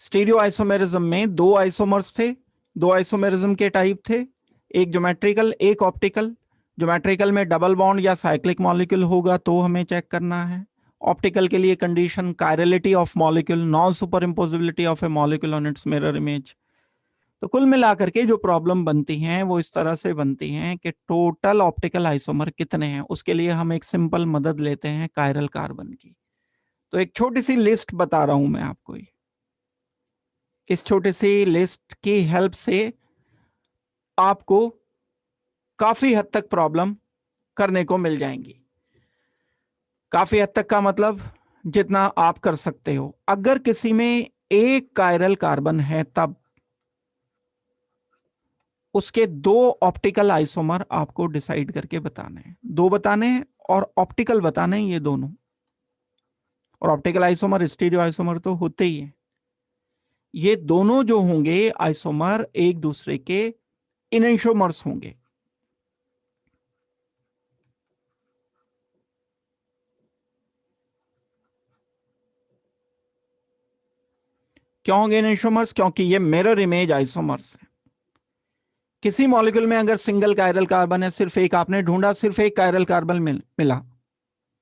Stereo isomerism में दो isomers थे, दो आइसोमेरिज्म के टाइप थे, एक ज्योमेट्रिकल एक ऑप्टिकल। ज्योमेट्रिकल में डबल बॉन्ड या साइक्लिक मॉलिक्यूल होगा तो हमें चेक करना है। ऑप्टिकल के लिए condition chirality of molecule, non super impossibility of a molecule on its mirror image. तो कुल मिलाकर के जो प्रॉब्लम बनती हैं वो इस तरह से बनती हैं कि टोटल ऑप्टिकल आइसोमर कितने हैं, उसके लिए हम एक सिंपल मदद लेते हैं कायरल कार्बन की। तो एक छोटी सी लिस्ट बता रहा हूं मैं आपको। इस छोटी सी लिस्ट की हेल्प से आपको काफी हद तक प्रॉब्लम करने को मिल जाएंगी। काफी हद तक का मतलब जितना आप कर सकते हो। अगर किसी में एक कायरल कार्बन है तब उसके दो ऑप्टिकल आइसोमर आपको डिसाइड करके बताने हैं, दो बताने हैं और ऑप्टिकल बताने हैं, ये दोनों। और ऑप्टिकल आइसोमर स्टीरियो आइसोमर तो होते ही हैं। ये दोनों जो होंगे आइसोमर एक दूसरे के इनेंशोमर्स होंगे। क्यों होंगे इनेंशोमर्स? क्योंकि ये मिरर इमेज आइसोमर्स है। किसी मॉलिक्यूल में अगर सिंगल कायरल कार्बन है, सिर्फ एक आपने ढूंढा, सिर्फ एक कायरल कार्बन मिला,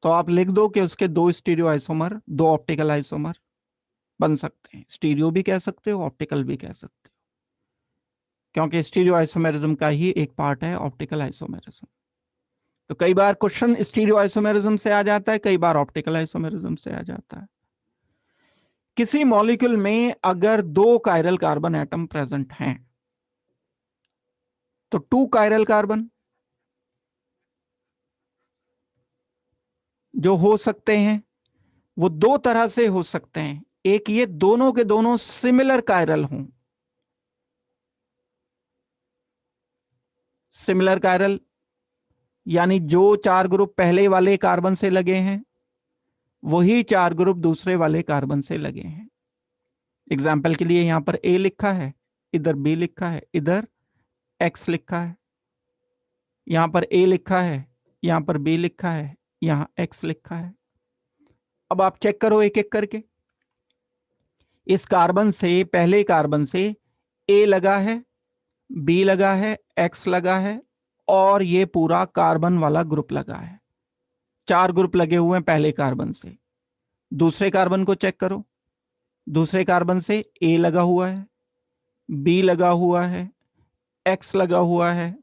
तो आप लिख दो कि उसके दो स्टीरियो आइसोमर, दो ऑप्टिकल आइसोमर बन सकते हैं। स्टीरियो भी कह सकते हो, ऑप्टिकल भी कह सकते हो, क्योंकि स्टीरियो आइसोमेरिज्म का ही एक पार्ट है ऑप्टिकल आइसोमेरिज्म। तो कई बार क्वेश्चन स्टीरियो आइसोमेरिज्म से आ जाता है, कई बार ऑप्टिकल आइसोमेरिज्म से आ जाता है। किसी मॉलिक्यूल में अगर दो कायरल कार्बन एटम प्रेजेंट हैं तो टू कायरल कार्बन जो हो सकते हैं वो दो तरह से हो सकते हैं। एक ये दोनों के दोनों सिमिलर कायरल हों। सिमिलर कायरल यानी जो चार ग्रुप पहले वाले कार्बन से लगे हैं वही चार ग्रुप दूसरे वाले कार्बन से लगे हैं। एग्जाम्पल के लिए यहां पर ए लिखा है, इधर बी लिखा है, इधर एक्स लिखा है। यहां पर ए लिखा है, यहां पर बी लिखा है, यहां एक्स लिखा है। अब आप चेक करो एक एक करके। इस कार्बन से, पहले कार्बन से ए लगा है, बी लगा है, एक्स लगा है और ये पूरा कार्बन वाला ग्रुप लगा है। चार ग्रुप लगे हुए हैं पहले कार्बन से। दूसरे कार्बन को चेक करो। दूसरे कार्बन से ए लगा हुआ है, बी लगा हुआ है, एक्स लगा हुआ है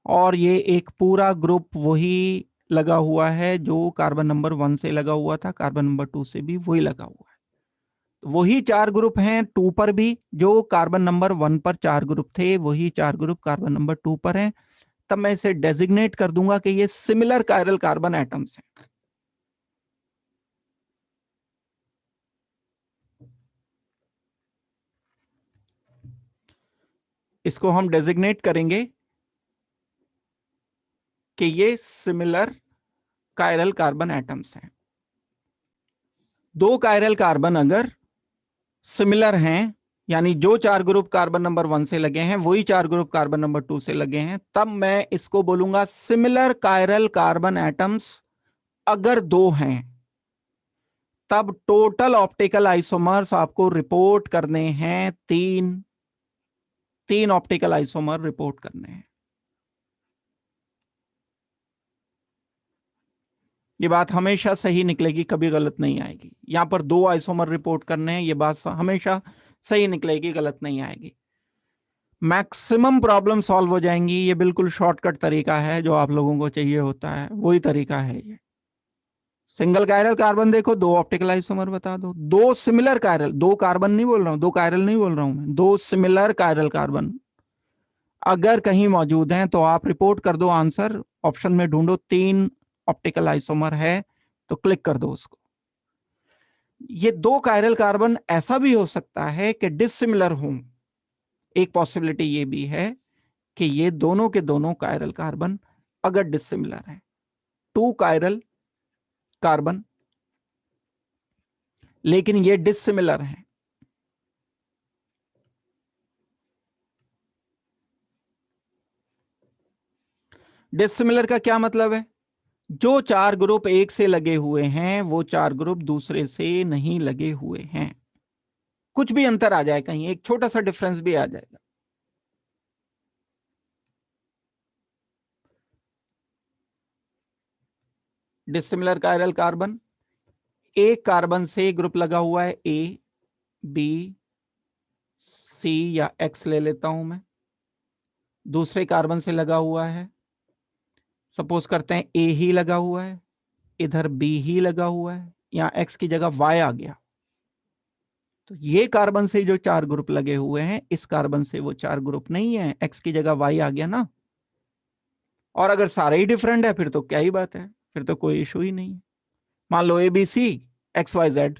और ये एक पूरा ग्रुप वही लगा हुआ है जो कार्बन नंबर 1 से लगा हुआ था, कार्बन नंबर 2 से भी वही लगा हुआ है। वही चार ग्रुप हैं 2 पर भी, जो कार्बन नंबर 1 पर चार ग्रुप थे वही चार ग्रुप कार्बन नंबर 2 पर हैं। तब मैं इसे डेजिग्नेट कर दूंगा कि ये सिमिलर कायरल कार्बन एटम्स हैं। इसको हम डेजिग्नेट करेंगे कि ये सिमिलर कायरल कार्बन एटम्स हैं। दो कायरल कार्बन अगर सिमिलर हैं, यानी जो चार ग्रुप कार्बन नंबर 1 से लगे हैं वही चार ग्रुप कार्बन नंबर 2 से लगे हैं, तब मैं इसको बोलूंगा सिमिलर कायरल कार्बन एटम्स। अगर दो हैं तब टोटल ऑप्टिकल आइसोमर्स आपको रिपोर्ट करने हैं तीन। तीन ऑप्टिकल आइसोमर रिपोर्ट करने हैं। ये बात हमेशा सही निकलेगी, कभी गलत नहीं आएगी। यहां पर दो आइसोमर रिपोर्ट करने हैं, ये बात हमेशा सही निकलेगी, गलत नहीं आएगी। मैक्सिमम प्रॉब्लम सॉल्व हो जाएंगी। ये बिल्कुल शॉर्टकट तरीका है, जो आप लोगों को चाहिए होता है वही तरीका है ये। सिंगल कायरल कार्बन देखो, दो ऑप्टिकल आइसोमर बता दो। दो सिमिलर कायरल, दो कार्बन नहीं बोल रहा हूं, दो कायरल नहीं बोल रहा हूं मैं, दो सिमिलर कायरल कार्बन अगर कहीं मौजूद हैं तो आप रिपोर्ट कर दो आंसर। ऑप्शन में ढूंढो तीन ऑप्टिकल आइसोमर है तो क्लिक कर दो उसको। ये दो कायरल कार्बन ऐसा भी हो सकता है कि डिसिमिलर हों। एक पॉसिबिलिटी ये भी है कि ये दोनों के दोनों कायरल कार्बन अगर डिसिमिलर हैं, टू कायरल कार्बन लेकिन ये डिसिमिलर हैं। डिसिमिलर का क्या मतलब है? जो चार ग्रुप एक से लगे हुए हैं वो चार ग्रुप दूसरे से नहीं लगे हुए हैं। कुछ भी अंतर आ जाए, कहीं एक छोटा सा डिफरेंस भी आ जाएगा। डिसिमिलर कायरल कार्बन, एक कार्बन से ग्रुप लगा हुआ है ए, बी, सी या एक्स ले लेता हूं मैं, दूसरे कार्बन से लगा हुआ है, सपोज करते हैं ए ही लगा हुआ है, इधर बी ही लगा हुआ है, यहां एक्स की जगह वाई आ गया। तो ये कार्बन से जो 4 ग्रुप लगे हुए हैं, इस कार्बन से वो 4 ग्रुप नहीं है, एक्स की जगह वाई आ गया ना। और अगर सारे ही डिफरेंट है फिर तो क्या ही बात है, फिर तो कोई इशू ही नहीं है। मान लो A B C X Y Z,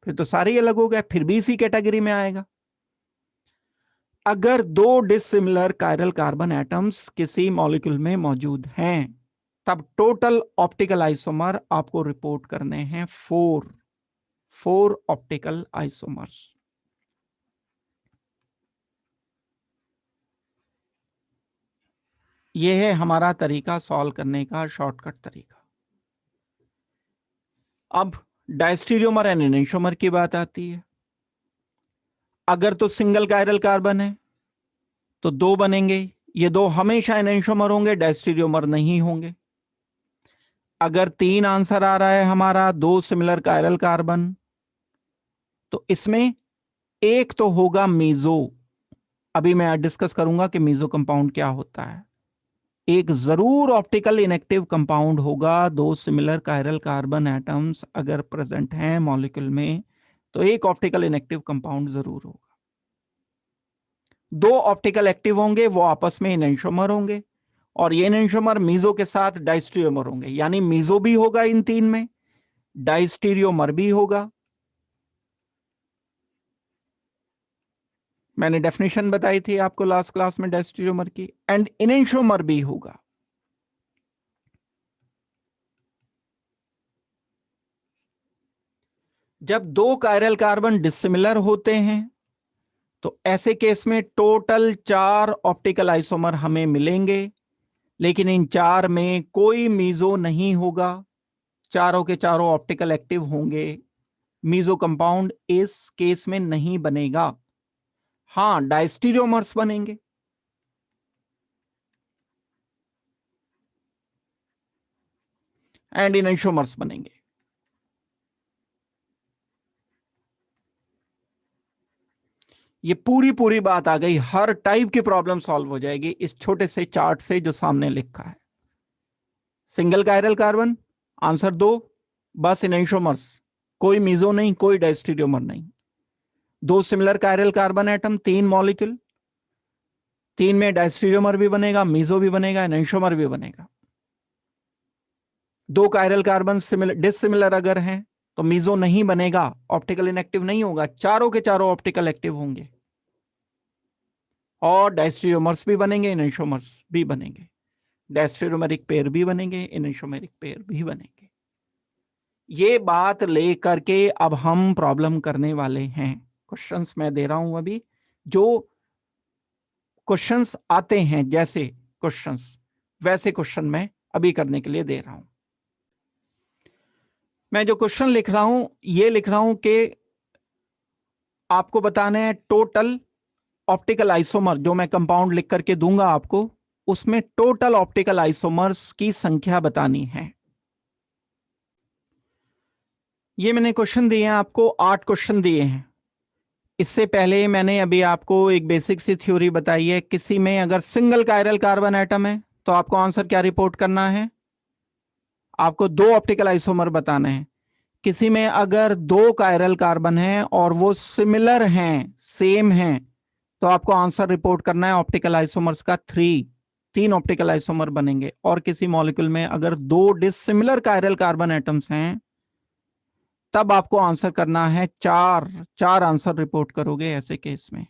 फिर तो सारे ही अलग हो गए, फिर भी इसी कैटेगरी में आएगा। अगर दो डिसिमिलर कायरल कार्बन एटम्स किसी मॉलिक्यूल में मौजूद हैं, तब टोटल ऑप्टिकल आइसोमर आपको रिपोर्ट करने हैं 4 ऑप्टिकल आइसोमर्स। यह है हमारा तरीका सॉल्व करने का, शॉर्टकट तरीका। अब डायस्टीरियोमर एंड एनेंटियोमर की बात आती है। अगर तो सिंगल कायरल कार्बन है तो 2 बनेंगे, ये 2 हमेशा एनेंटियोमर होंगे, डायस्टीरियोमर नहीं होंगे। अगर 3 आंसर आ रहा है हमारा, 2 सिमिलर कायरल कार्बन, तो इसमें एक तो होगा मीजो। अभी मैं डिस्कस करूंगा कि मीजो कंपाउंड क्या होता है। एक जरूर ऑप्टिकल इनएक्टिव कंपाउंड होगा, 2 सिमिलर कायरल कार्बन एटम्स अगर प्रेजेंट हैं मॉलिक्यूल में, तो एक ऑप्टिकल इनएक्टिव कंपाउंड जरूर होगा। 2 ऑप्टिकल एक्टिव होंगे, वो आपस में एनेंटियोमर होंगे, और ये एनेंटियोमर मीजो के साथ डायस्टीरियोमर होंगे, यानी मीजो भी होगा इन 3 में, डायस्टीरियोमर भी होगा। मैंने डेफिनेशन बताई थी आपको लास्ट क्लास में डायस्टीरियोमर की, एंड एनेंटियोमर भी होगा। जब 2 कायरल कार्बन डिसिमिलर होते हैं तो ऐसे केस में टोटल 4 ऑप्टिकल आइसोमर हमें मिलेंगे, लेकिन इन 4 में कोई मीजो नहीं होगा, चारों के चारों ऑप्टिकल एक्टिव होंगे। मीजो कंपाउंड इस केस में नहीं बनेगा। हां, डायस्टीरियोमर्स बनेंगे। एंड एनेंटियोमर्स बनेंगे। ये पूरी बात आ गई, हर टाइप की प्रॉब्लम सॉल्व हो जाएगी इस छोटे से चार्ट से जो सामने लिखा है। सिंगल कायरल कार्बन, आंसर 2, बस एनेंटियोमर्स, कोई मीजो नहीं, कोई डायस्टीरियोमर नहीं। 2 similar chiral carbon atom, 3 molecule, 3 में डायस्टीरियोमर भी बनेगा, मीजो भी बनेगा, एनेंटियोमर भी बनेगा। 2 कायरल कार्बन डिसिमिलर अगर हैं तो मीजो नहीं बनेगा, ऑप्टिकल इनएक्टिव नहीं होगा, चारों के चारों ऑप्टिकल एक्टिव होंगे, और डायस्टीरियोमर्स भी बनेंगे, एनेंटियोमर्स भी बनेंगे, डायस्टीरियोमरिक पेयर भी बनेंगे, एनेंटियोमरिक पेयर भी बनेंगे। ये बात लेकर के अब हम प्रॉब्लम करने वाले हैं। क्वेश्चंस मैं दे रहा हूं अभी, जो क्वेश्चंस आते हैं जैसे क्वेश्चंस, वैसे क्वेश्चन मैं अभी करने के लिए दे रहा हूं। मैं जो क्वेश्चन लिख रहा हूं, ये लिख रहा हूं कि आपको बताना है टोटल ऑप्टिकल आइसोमर, जो मैं कंपाउंड लिख करके दूंगा आपको, उसमें टोटल ऑप्टिकल आइसोमर्स की संख्या बतानी है। ये मैंने क्वेश्चन दिए हैं आपको, 8 क्वेश्चन दिए हैं। इससे पहले मैंने अभी आपको एक बेसिक सी थ्योरी बताई है। किसी में अगर सिंगल कायरल कार्बन एटम है तो आपको आंसर क्या रिपोर्ट करना है, आपको 2 ऑप्टिकल आइसोमर बताने हैं। किसी में अगर 2 कायरल कार्बन है और वो सिमिलर हैं, सेम हैं, तो आपको आंसर रिपोर्ट करना है ऑप्टिकल आइसोमर्स का 3 ऑप्टिकल आइसोमर बनेंगे। और किसी मॉलिक्यूल में अगर 2 डिसिमिलर कायरल कार्बन एटम्स हैं, तब आपको आंसर करना है 4 आंसर रिपोर्ट करोगे ऐसे केस में।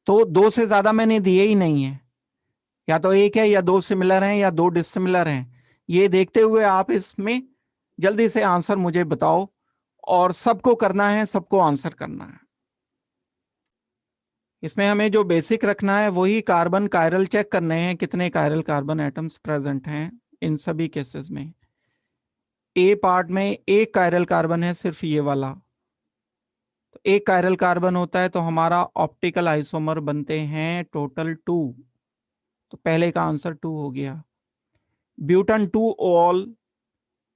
तो 2 से ज्यादा मैंने दिए ही नहीं है, या तो 1 है, या 2 सिमिलर हैं, या 2 डिसिमिलर हैं। ये देखते हुए आप इसमें जल्दी से आंसर मुझे बताओ, और सबको करना है, सबको आंसर करना है। इसमें हमें जो बेसिक रखना है वही कार्बन कायरल चेक करने हैं, कितने कायरल कार्बन एटम्स प्रेजेंट हैं इन सभी केसेस में। ए पार्ट में एक कायरल कार्बन है, सिर्फ ये वाला, तो एक कायरल कार्बन होता है तो हमारा ऑप्टिकल आइसोमर बनते हैं टोटल 2। तो पहले का आंसर 2 हो गया। ब्यूटन 2 ऑल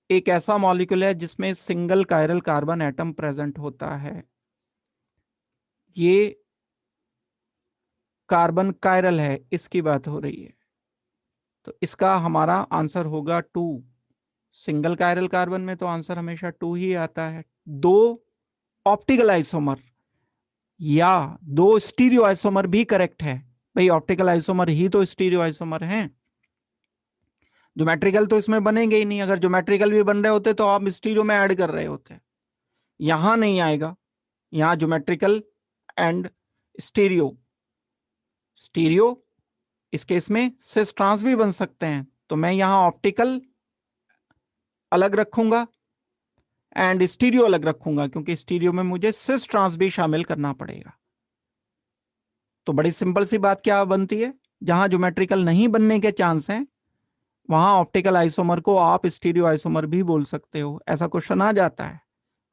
एक ऐसा मॉलिक्यूल है जिसमें single chiral carbon atom present होता है। ये कार्बन कायरल है, इसकी बात हो रही है, तो इसका हमारा आंसर होगा 2। सिंगल कायरल कार्बन में तो आंसर हमेशा 2 ही आता है। दो ऑप्टिकल आइसोमर या दो स्टीरियो आइसोमर भी करेक्ट है। भाई ऑप्टिकल आइसोमर ही तो स्टीरियो आइसोमर हैं, ज्योमेट्रिकल तो इसमें बनेंगे ही नहीं। अगर ज्योमेट्रिकल भी बन रहे होते तो आप स्टीरियो में ऐड कर रहे होते, यहां नहीं आएगा। यहां ज्योमेट्रिकल एंड स्टीरियो, स्टीरियो इस केस में सिस ट्रांस भी बन सकते हैं, तो मैं यहां ऑप्टिकल अलग रखूंगा एंड स्टीरियो अलग रखूंगा, क्योंकि स्टीरियो में मुझे सिस ट्रांस भी शामिल करना पड़ेगा। तो बड़ी सिंपल सी बात क्या बनती है, जहां ज्योमेट्रिकल नहीं बनने के चांस हैं वहां ऑप्टिकल आइसोमर को आप स्टीरियो आइसोमर भी बोल सकते हो। ऐसा क्वेश्चन आ जाता है,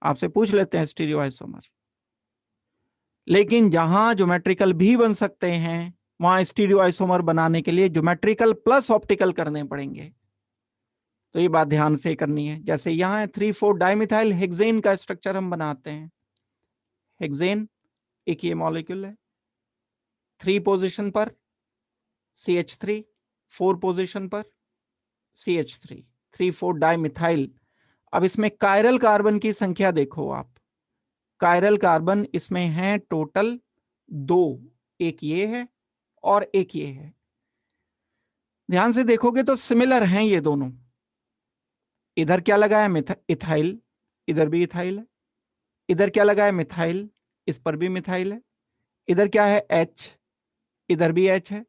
आपसे पूछ लेते हैं स्टीरियो आइसोमर। लेकिन जहां ज्योमेट्रिकल भी बन सकते हैं वहां स्टीरियो आइसोमर बनाने के लिए ज्योमेट्रिकल प्लस ऑप्टिकल करने पड़ेंगे। तो ये बात ध्यान से करनी है। जैसे यहां 3,4 डाइमिथाइल हेक्सेन का स्ट्रक्चर हम बनाते हैं। हेक्सेन एक ये मॉलिक्यूल है, 3 पोजीशन पर CH3, 4 पोजीशन पर CH3, 3,4 डाइमिथाइल। अब इसमें कायरल कार्बन की संख्या देखो आप, कायरल कार्बन इसमें है टोटल 2, एक ये है और एक ये है। ध्यान से देखोगे तो सिमिलर हैं ये दोनों। इधर क्या लगा है इथाइल, इधर भी इथाइल है। इधर क्या लगा है मिथाइल, इस पर भी मिथाइल है। इधर क्या है H, इधर भी H है।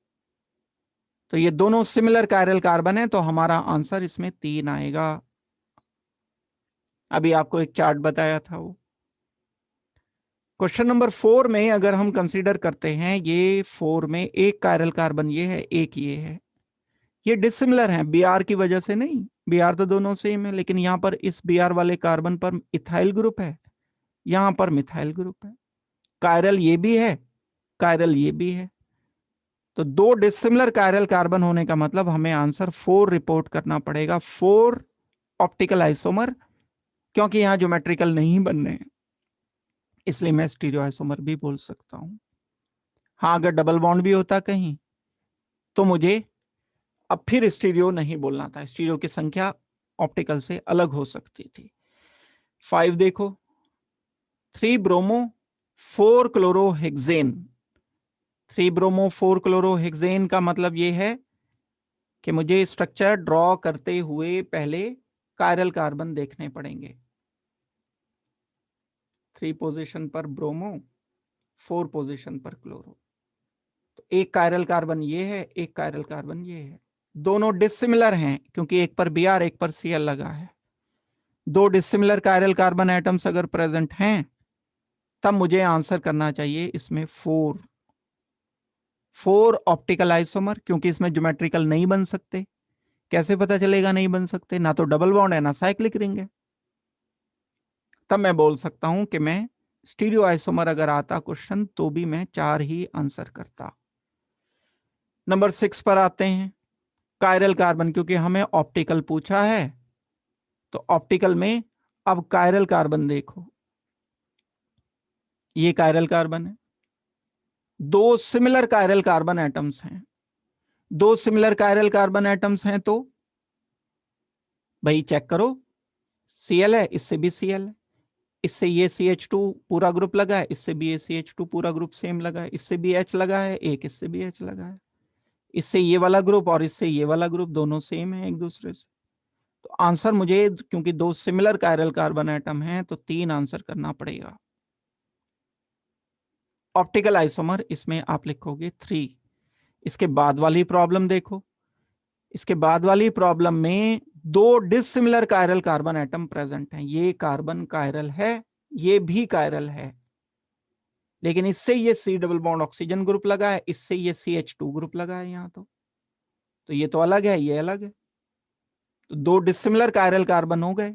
तो ये दोनों सिमिलर कायरल कार्बन है, तो हमारा आंसर इसमें 3 आएगा। अभी आपको एक चार्ट बताया था वो। क्वेश्चन नंबर 4 में अगर हम कंसीडर करते हैं, ये 4 में एक कायरल कार्बन ये है, एक ये है। ये डिसिमिलर हैं Br की वजह से नहीं, Br तो दोनों सेम है, लेकिन यहां पर इस Br वाले कार्बन पर इथाइल ग्रुप है, यहां पर मिथाइल ग्रुप है। कायरल ये भी है, कायरल ये भी है। तो दो डिसिमिलर कायरल कार्बन होने का मतलब हमें आंसर 4 रिपोर्ट करना पड़ेगा। 4 ऑप्टिकल आइसोमर, क्योंकि यहां ज्योमेट्रिकल नहीं बन रहे हैं, इसलिए मैं स्टीरियो आइसोमर भी बोल सकता हूं। हाँ, अगर डबल बॉन्ड भी होता कहीं तो मुझे अब फिर स्टीरियो नहीं बोलना था, स्टीरियो की संख्या ऑप्टिकल से अलग हो सकती थी। 5 देखो, 3 ब्रोमो 4 क्लोरोहेक्सेन। 3 ब्रोमो 4 क्लोरोहेक्सेन का मतलब यह है कि मुझे स्ट्रक्चर ड्रॉ करते हुए पहले कायरल कार्बन देखने पड़ेंगे। 3 पोजीशन पर ब्रोमो, 4 पोजीशन पर क्लोरो। तो एक कायरल कार्बन ये है, एक कायरल कार्बन ये है। दोनों डिसिमिलर हैं क्योंकि एक पर Br एक पर Cl लगा है। दो डिसिमिलर कायरल कार्बन एटम्स अगर प्रेजेंट हैं तब मुझे आंसर करना चाहिए इसमें 4 ऑप्टिकल आइसोमर, क्योंकि इसमें ज्योमेट्रिकल नहीं बन सकते। कैसे पता चलेगा नहीं बन सकते, ना तो डबल बॉन्ड है ना साइक्लिक रिंग है। तब मैं बोल सकता हूं कि मैं स्टीरियो आइसोमर अगर आता क्वेश्चन तो भी मैं 4 ही आंसर करता। नंबर 6 पर आते हैं। कायरल कार्बन, क्योंकि हमें ऑप्टिकल पूछा है तो ऑप्टिकल में अब कायरल कार्बन देखो, ये कायरल कार्बन है। दो सिमिलर कायरल कार्बन एटम्स हैं, दो सिमिलर कायरल कार्बन एटम्स हैं तो भाई चेक करो, Cl है, इससे भी Cl है, इससे ये CH2 पूरा ग्रुप लगा है, इससे भी ये CH2 पूरा ग्रुप सेम लगा है, इससे भी H लगा है, एक इससे भी H लगा है, इससे ये वाला ग्रुप और इससे ये वाला ग्रुप दोनों सेम है एक दूसरे से। तो आंसर मुझे, क्योंकि दो सिमिलर कायरल कार्बन एटम हैं तो 3 आंसर करना पड़ेगा। ऑप्टिकल आइसोमर इसमें आप लिखोगे 3। इसके बाद वाली प्रॉब्लम देखो, इसके बाद वाली प्रॉब्लम में दो dissimilar chiral carbon atom present हैं। ये कार्बन कायरल है, ये भी कायरल है, लेकिन इससे ये C double bond oxygen group लगा है, इससे ये CH2 ग्रुप लगा है यहां। तो ये तो अलग है, ये अलग है, तो दो डिसिमिलर कायरल कार्बन हो गए।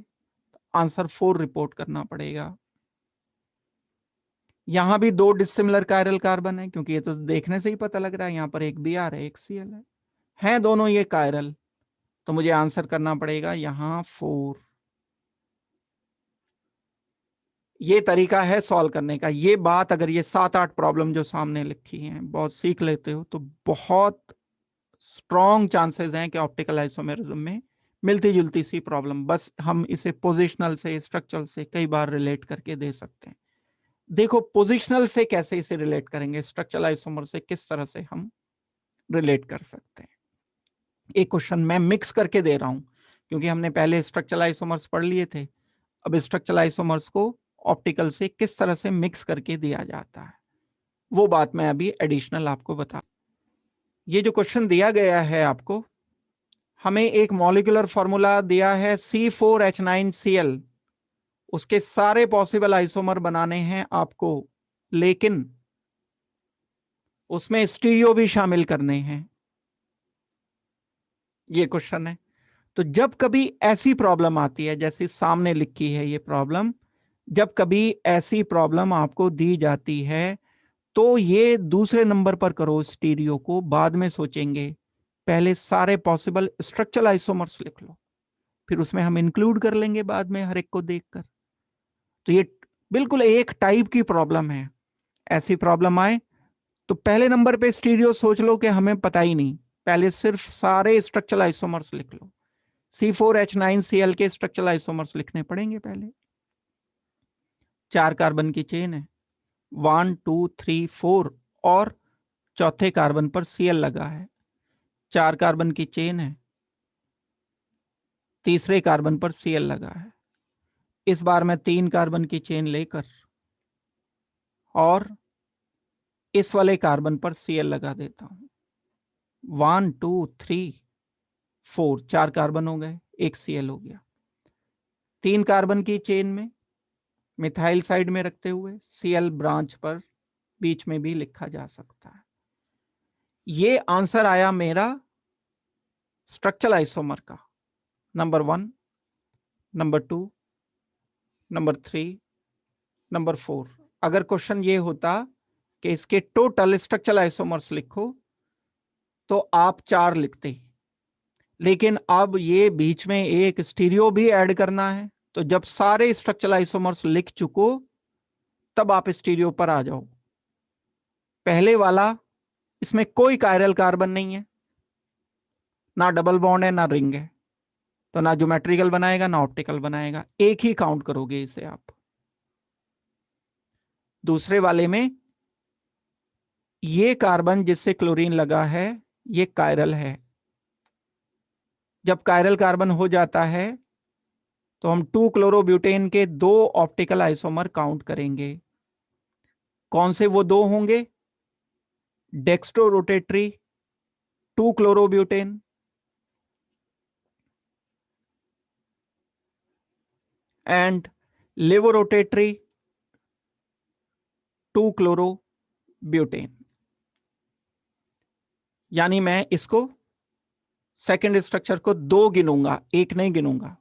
आंसर 4 रिपोर्ट करना पड़ेगा। यहां भी दो डिसिमिलर कायरल कार्बन है, क्योंकि ये तो देखने से ही पता लग रहा है, यहां पर एक Br है एक Cl है दोनों ये कायरल। तो मुझे आंसर करना पड़ेगा यहां 4। ये तरीका है सॉल्व करने का। ये बात अगर ये 7-8 प्रॉब्लम जो सामने लिखी हैं बहुत सीख लेते हो तो बहुत स्ट्रॉन्ग चांसेस हैं कि ऑप्टिकल आइसोमेरिज्म में मिलती जुलती सी प्रॉब्लम, बस हम इसे पोजिशनल से स्ट्रक्चरल से कई बार रिलेट करके दे सकते हैं। देखो पोजिशनल से कैसे इसे रिलेट करेंगे, स्ट्रक्चरल आइसोमर से किस तरह से हम रिलेट कर सकते हैं। एक क्वेश्चन मैं मिक्स करके दे रहा हूं, क्योंकि हमने पहले स्ट्रक्चरल आइसोमर्स पढ़ लिए थे। अब स्ट्रक्चरल आइसोमर्स को ऑप्टिकल से किस तरह से मिक्स करके दिया जाता है, वो बात मैं अभी एडिशनल आपको बता। ये जो क्वेश्चन दिया गया है आपको, हमें एक मॉलिक्यूलर फॉर्मूला दिया है C4H9Cl, उसके सारे पॉसिबल आइसोमर बनाने हैं आपको, लेकिन उसमें स्टीरियो भी शामिल करने हैं। ये क्वेश्चन है। तो जब कभी ऐसी प्रॉब्लम आती है जैसी सामने लिखी है ये प्रॉब्लम, जब कभी ऐसी प्रॉब्लम आपको दी जाती है तो ये दूसरे नंबर पर करो स्टीरियो को, बाद में सोचेंगे। पहले सारे पॉसिबल स्ट्रक्चरल आइसोमर्स लिख लो, फिर उसमें हम इंक्लूड कर लेंगे बाद में हर एक को देखकर। तो ये बिल्कुल एक टाइप की प्रॉब्लम है। ऐसी प्रॉब्लम आए तो पहले नंबर पे स्टीरियो सोच लो कि हमें पता ही नहीं, पहले सिर्फ सारे स्ट्रक्चरल आइसोमर्स लिख लो। C4H9Cl के स्ट्रक्चरल आइसोमर्स लिखने पड़ेंगे पहले। 4 कार्बन की चेन है, 1 2 3 4, और चौथे कार्बन पर Cl लगा है। 4 कार्बन की चेन है, तीसरे कार्बन पर Cl लगा है। इस बार मैं 3 कार्बन की चेन लेकर और इस वाले कार्बन पर Cl लगा देता हूं। 1 2 3 4, 4 कार्बन हो गए, एक Cl हो गया। 3 कार्बन की चेन में मिथाइल साइड में रखते हुए Cl ब्रांच पर बीच में भी लिखा जा सकता है। ये आंसर आया मेरा स्ट्रक्चरल आइसोमर का, नंबर 1, नंबर 2, नंबर 3, नंबर 4। अगर क्वेश्चन ये होता कि इसके टोटल स्ट्रक्चरल आइसोमर्स लिखो तो आप 4 लिखते, लेकिन अब ये बीच में एक स्टीरियो भी ऐड करना है। तो जब सारे स्ट्रक्चरल आइसोमर्स लिख चुको तब आप स्टीरियो पर आ जाओ। पहले वाला, इसमें कोई कायरल कार्बन नहीं है, ना डबल बॉन्ड है ना रिंग है, तो ना ज्योमेट्रिकल बनाएगा ना ऑप्टिकल बनाएगा, एक ही काउंट करोगे इसे आप। दूसरे वाले में ये कार्बन जिससे क्लोरीन लगा है ये कायरल है। जब कायरल कार्बन हो जाता है तो हम 2 क्लोरोब्यूटेन के 2 ऑप्टिकल आइसोमर काउंट करेंगे। कौन से वो 2 होंगे? Dextrorotatory 2 chlorobutane and levorotatory 2 chlorobutane. यानी मैं इसको सेकेंड स्ट्रक्चर को 2 गिनूंगा, एक नहीं गिनूंगा।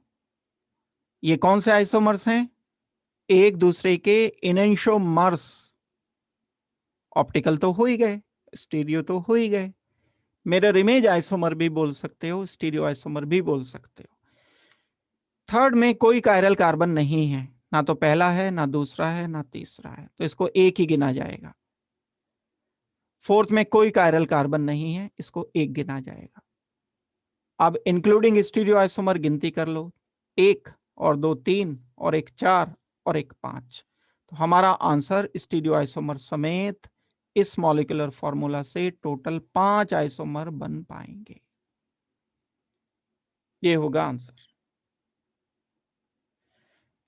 ये कौन से आइसोमर्स हैं? एक दूसरे के इनेंशियोमर्स। ऑप्टिकल तो हो ही गए, स्टीरियो तो हो ही गए, मिरर इमेज आइसोमर भी बोल सकते हो, स्टीरियो आइसोमर भी बोल सकते हो। थर्ड में कोई कायरल कार्बन नहीं है, ना तो पहला है ना दूसरा है ना तीसरा है, तो इसको एक ही गिना जाएगा। फोर्थ में कोई कायरल कार्बन नहीं है, इसको एक गिना जाएगा। अब इंक्लूडिंग स्टीरियो आइसोमर गिनती कर लो, 1 और 2 3 और 1 4 और 1 5। तो हमारा आंसर स्टीरियो आइसोमर समेत इस मॉलिक्यूलर फॉर्मूला से टोटल 5 आइसोमर बन पाएंगे। ये होगा आंसर।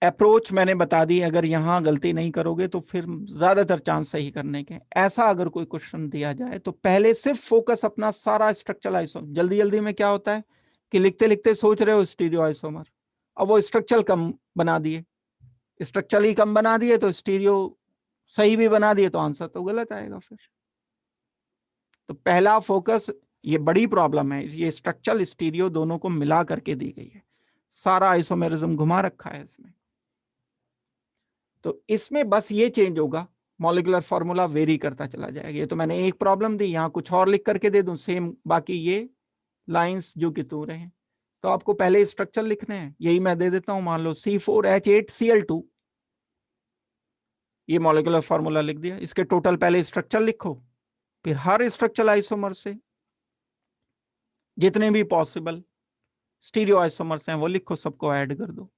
अप्रोच मैंने बता दी, अगर यहां गलती नहीं करोगे तो फिर ज्यादातर चांस सही करने के। ऐसा अगर कोई क्वेश्चन दिया जाए तो पहले सिर्फ फोकस अपना सारा स्ट्रक्चरल आइसोमर, जल्दी जल्दी में क्या होता है कि लिखते लिखते सोच रहे हो स्टीरियो आइसोमर, अब वो स्ट्रक्चरल कम बना दिए, स्ट्रक्चरल ही कम बना दिए तो स्टीरियो सही भी बना दिए तो आंसर तो गलत आएगा फिर। तो पहला फोकस, ये बड़ी प्रॉब्लम है, ये स्ट्रक्चरल स्टीरियो दोनों को मिला करके दी गई है, सारा आइसोमेरिज्म घुमा रखा है इसमें। तो इसमें बस ये चेंज होगा, मॉलिक्यूलर फॉर्मूला वेरी करता चला जाएगा। ये तो मैंने एक प्रॉब्लम दी, यहाँ कुछ और लिख करके दे दूं सेम, बाकी ये लाइंस जो कि तू रहे। तो आपको पहले स्ट्रक्चर लिखने हैं, यही मैं दे देता हूं। मान लो C4H8Cl2, ये मॉलिक्यूलर फॉर्मूला लिख दिया। इसके टोटल पहले स्ट्रक्चर लिखो, फिर हर स्ट्रक्चरल आइसोमर से जितने भी पॉसिबल स्टीरियो आइसोमर्स हैं वो लिखो, सबको ऐड कर दो।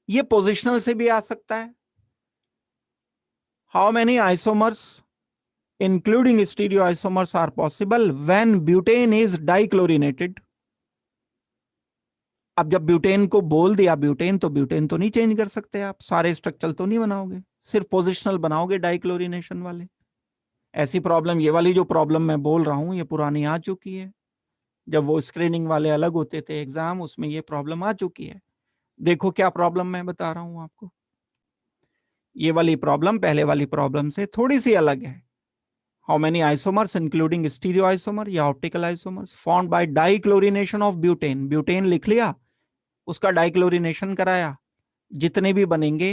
ये पोजिशनल से भी आ सकता है। How many isomers including stereoisomers are possible when butane is dichlorinated। अब जब ब्यूटेन को बोल दिया ब्यूटेन, तो ब्यूटेन तो नहीं चेंज कर सकते आप, सारे स्ट्रक्चर तो नहीं बनाओगे, सिर्फ पोजिशनल बनाओगे डाइक्लोरिनेशन वाले। ऐसी प्रॉब्लम, ये वाली जो प्रॉब्लम मैं बोल रहा हूं ये पुरानी आ चुकी है। जब वो स्क्रीनिंग वाले अलग होते थे एग्जाम, उसमें ये प्रॉब्लम आ चुकी है। देखो क्या प्रॉब्लम मैं बता रहा हूं आपको। ये वाली प्रॉब्लम पहले वाली प्रॉब्लम से थोड़ी सी अलग है। How many isomers including stereoisomer या optical isomers formed by dichlorination of butane। Butane लिख लिया, उसका डाइक्लोरिनेशन कराया, जितने भी बनेंगे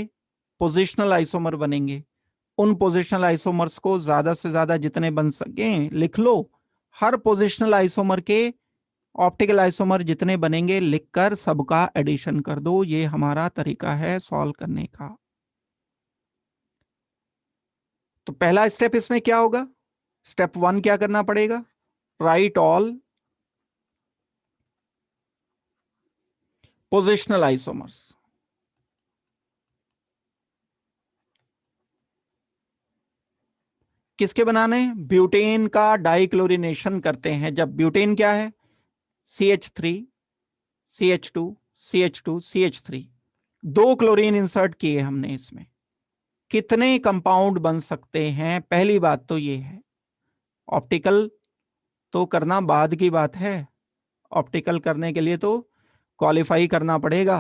पोजिशनल आइसोमर बनेंगे। उन पोजिशनल आइसोमर्स को ज्यादा से ज्यादा जितने बन सके लिख लो। हर पोजिशनल आइसोमर के ऑप्टिकल आइसोमर जितने बनेंगे लिखकर सबका एडिशन कर दो। ये हमारा तरीका है सॉल्व करने का। तो पहला स्टेप इसमें क्या होगा? स्टेप 1 क्या करना पड़ेगा? Right all positional isomers. किसके बनाने? ब्यूटेन का डाइक्लोरिनेशन करते हैं। जब ब्यूटेन क्या है? CH3 CH2 CH2 CH3, 2 chlorine insert किए हमने इसमें। कितने कंपाउंड बन सकते हैं? पहली बात तो ये है। ऑप्टिकल तो करना बाद की बात है। ऑप्टिकल करने के लिए तो क्वालिफाई करना पड़ेगा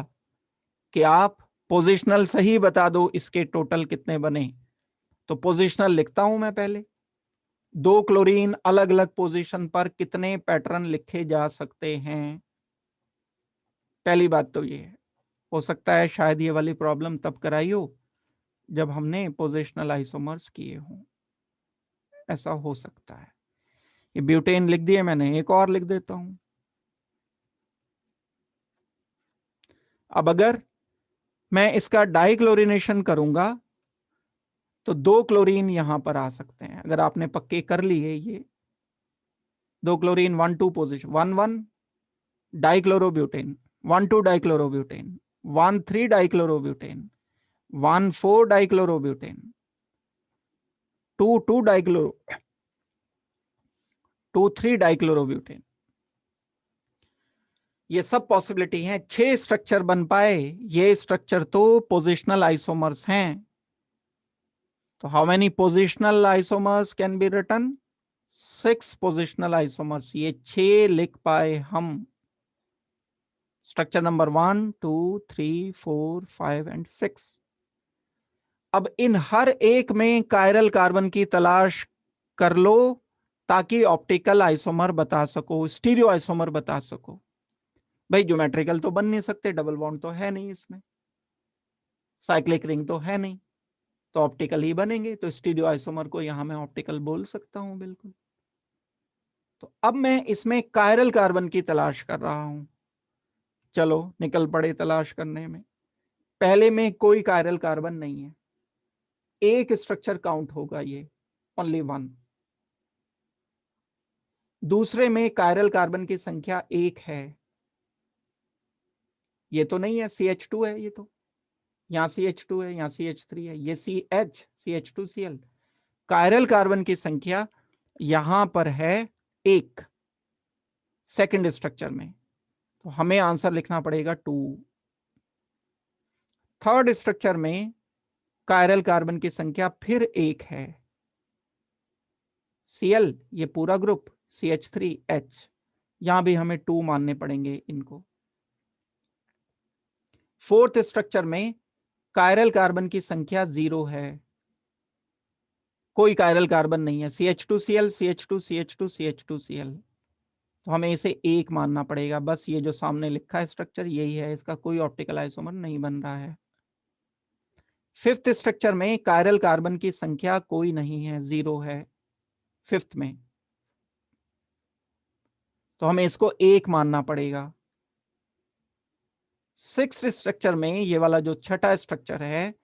कि आप पोजिशनल सही बता दो इसके टोटल कितने बने। तो पोजिशनल लिखता हूं मैं पहले। 2 क्लोरीन अलग अलग पोजीशन पर कितने पैटर्न लिखे जा सकते हैं? पहली बात तो ये है। हो सकता है शायद ये वाली प्रॉब्लम तब कराई हो जब हमने पोजिशनल आइसोमर्स किए हों, ऐसा हो सकता है। ये ब्यूटेन लिख दिए मैंने, एक और लिख देता हूं। अब अगर मैं इसका डाइक्लोरिनेशन करूंगा तो 2 क्लोरीन यहां पर आ सकते हैं। अगर आपने पक्के कर लिए ये 2 chlorine 1-2 position, 1-1 dichlorobutane, 1-2 dichlorobutane, 1-3 dichlorobutane, 1-4 dichlorobutane, 2-2 dichloro, 2-3 dichlorobutane. ये सब पॉसिबिलिटी हैं। 6 स्ट्रक्चर बन पाए, ये स्ट्रक्चर तो पोजिशनल आइसोमर्स हैं। तो how many positional isomers can be written? 6 positional isomers, ये 6 लिख पाए हम। Structure number 1, 2, 3, 4, 5 and 6। अब इन हर एक में कायरल कार्बन की तलाश कर लो ताकि ऑप्टिकल आइसोमर बता सको, स्टीरियो आइसोमर बता सको। भाई ज्योमेट्रिकल तो बन नहीं सकते, डबल बॉन्ड तो है नहीं इसमें, साइक्लिक रिंग तो है नहीं, तो ऑप्टिकल ही बनेंगे। तो स्टीरियो आइसोमर को यहां मैं ऑप्टिकल बोल सकता हूं बिल्कुल। तो अब मैं इसमें कायरल कार्बन की तलाश कर रहा हूं। चलो निकल पड़े तलाश करने में। पहले में कोई कायरल कार्बन नहीं है, एक स्ट्रक्चर काउंट होगा, ये ओनली 1। दूसरे में कायरल कार्बन की संख्या 1 है, ये तो नहीं है, CH2 है, ये तो यहां CH2 है, यहां CH3 है, ये CH CH2Cl। कायरल कार्बन की संख्या यहां पर है 1 सेकंड स्ट्रक्चर में, तो हमें आंसर लिखना पड़ेगा 2। थर्ड स्ट्रक्चर में कायरल कार्बन की संख्या फिर 1 है, Cl ये पूरा ग्रुप, CH3H, यहां भी हमें 2 मानने पड़ेंगे इनको। फोर्थ स्ट्रक्चर में कायरल कार्बन की संख्या 0 है, कोई कायरल कार्बन नहीं है, CH2Cl CH2 CH2 CH2Cl, तो हमें इसे 1 मानना पड़ेगा। बस ये जो सामने लिखा है स्ट्रक्चर यही है, इसका कोई ऑप्टिकल आइसोमर नहीं बन रहा है। फिफ्थ स्ट्रक्चर में कायरल कार्बन की संख्या कोई नहीं है, 0 है फिफ्थ में, तो हमें इसको 1 मानना पड़ेगा। सिक्स्थ स्ट्रक्चर में, ये वाला जो छठा स्ट्रक्चर है,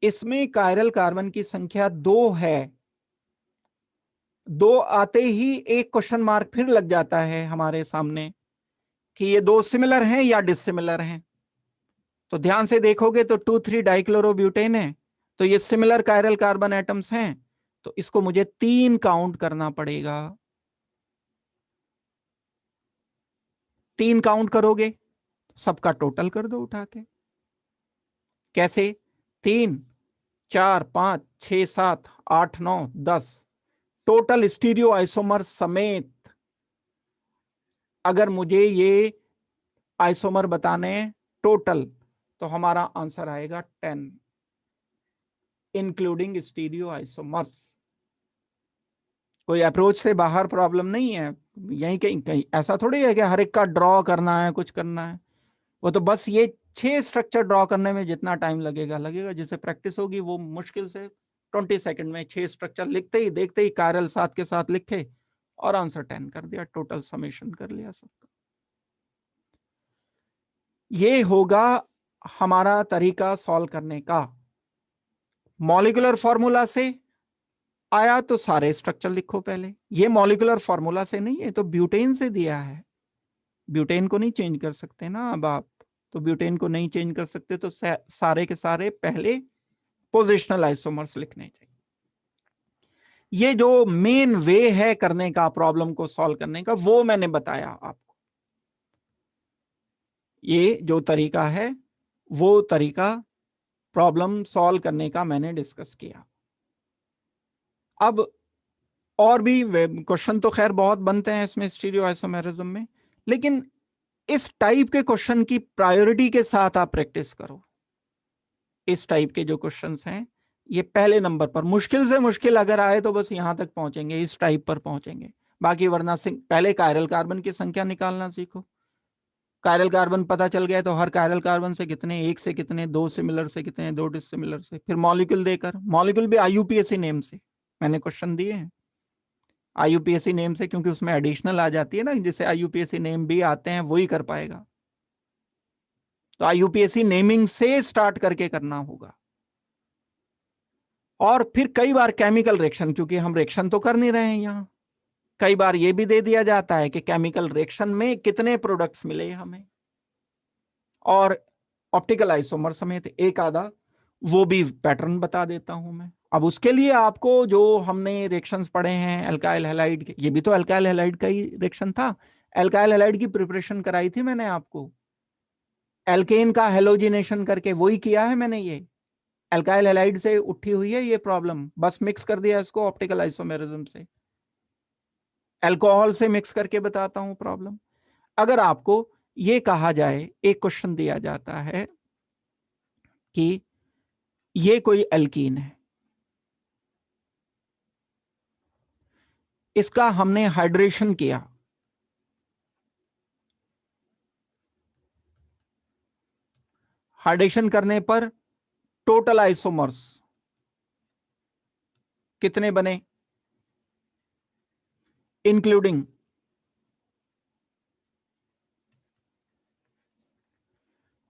इसमें कायरल कार्बन की संख्या 2 है। 2 आते ही एक क्वेश्चन मार्क फिर लग जाता है हमारे सामने कि ये 2 सिमिलर हैं या डिसिमिलर हैं। तो ध्यान से देखोगे तो 2,3 डाइक्लोरोब्यूटेन है, तो ये सिमिलर कायरल कार्बन एटम्स हैं, तो इसको मुझे 3 काउंट करना पड़ेगा। 3 काउंट करोगे, सबका टोटल कर दो उठा के। कैसे? 3, 4, 5, 6, 7, 8, 9, 10 टोटल स्टीरियो आइसोमर समेत अगर मुझे ये आइसोमर बताने टोटल, तो हमारा आंसर आएगा 10 इंक्लूडिंग स्टीरियो आइसोमर्स। कोई अप्रोच से बाहर प्रॉब्लम नहीं है, यहीं कहीं कहीं ऐसा थोड़ी है कि हर एक का ड्रॉ करना है, कुछ करना है। वो तो बस ये 6 स्ट्रक्चर ड्रॉ करने में जितना टाइम लगेगा, जिसे प्रैक्टिस होगी वो मुश्किल से 20 सेकंड में 6 स्ट्रक्चर लिखते ही देखते ही कायरल साथ के साथ लिखे और आंसर 10 कर दिया, टोटल समेशन कर लिया सबका। ये होगा हमारा तरीका सॉल्व करने का। मॉलिक्यूलर फॉर्मूला से आया तो सारे स्ट्रक्चर लिखो पहले। ये मॉलिक्यूलर फॉर्मूला से नहीं है, तो ब्यूटेन से दिया है, ब्यूटेन को नहीं चेंज कर सकते ना अब आप, तो ब्यूटेन को नहीं चेंज कर सकते, तो सारे के सारे पहले पोजिशनल आइसोमर्स लिखने चाहिए। ये जो मेन वे है करने का, प्रॉब्लम को सॉल्व करने का, वो मैंने बताया आपको। ये जो तरीका है वो तरीका प्रॉब्लम सॉल्व करने का मैंने डिस्कस किया। अब और भी क्वेश्चन तो खैर बहुत बनते हैं इसमें स्टीरियो आइसोमेरिज्म में, लेकिन इस टाइप के क्वेश्चन की प्रायोरिटी के साथ आप प्रैक्टिस करो। इस टाइप के जो क्वेश्चंस हैं ये पहले नंबर पर, मुश्किल से मुश्किल अगर आए तो बस यहां तक पहुंचेंगे, इस टाइप पर पहुंचेंगे। बाकी वरना पहले कायरल कार्बन की संख्या निकालना सीखो। कायरल कार्बन पता चल गया तो हर कायरल कार्बन से कितने, 1 से कितने, 2 सिमिलर से कितने, 2 डिसिमिलर से, फिर मॉलिक्यूल देकर, मॉलिक्यूल भी आईयूपीएसी नेम से मैंने क्वेश्चन दिए हैं। आईयूपीएसी नेम से क्योंकि उसमें एडिशनल आ जाती है ना, जिसे आईयूपीएसी नेम भी आते हैं वही कर पाएगा, तो आईयूपीएसी नेमिंग से स्टार्ट करके करना होगा। और फिर कई बार केमिकल रिएक्शन, क्योंकि हम रिएक्शन तो कर नहीं रहे हैं यहां, कई बार ये भी दे दिया जाता है कि केमिकल रिएक्शन में कितने प्रोडक्ट्स मिले हमें, और ऑप्टिकल आइसोमर समेत एक आधा वो भी पैटर्न बता देता हूं मैं। अब उसके लिए आपको जो हमने रिएक्शंस पढ़े हैं अल्काइल हैलाइड के, ये भी तो अल्काइल हैलाइड का ही रिएक्शन था, अल्काइल हैलाइड की प्रिपरेशन कराई थी मैंने आपको, एल्केन का हेलोजिनेशन करके वही किया है मैंने। ये अल्काइल हैलाइड से उठी हुई है ये प्रॉब्लम, बस मिक्स कर दिया इसको ऑप्टिकल आइसोमेरिज्म से, अल्कोहल से मिक्स करके बताता हूं प्रॉब्लम। अगर आपको ये कहा जाए, एक क्वेश्चन दिया जाता है कि ये कोई एल्कीन है, इसका हमने हाइड्रेशन किया, हाइड्रेशन करने पर टोटल आइसोमर्स कितने बने, इंक्लूडिंग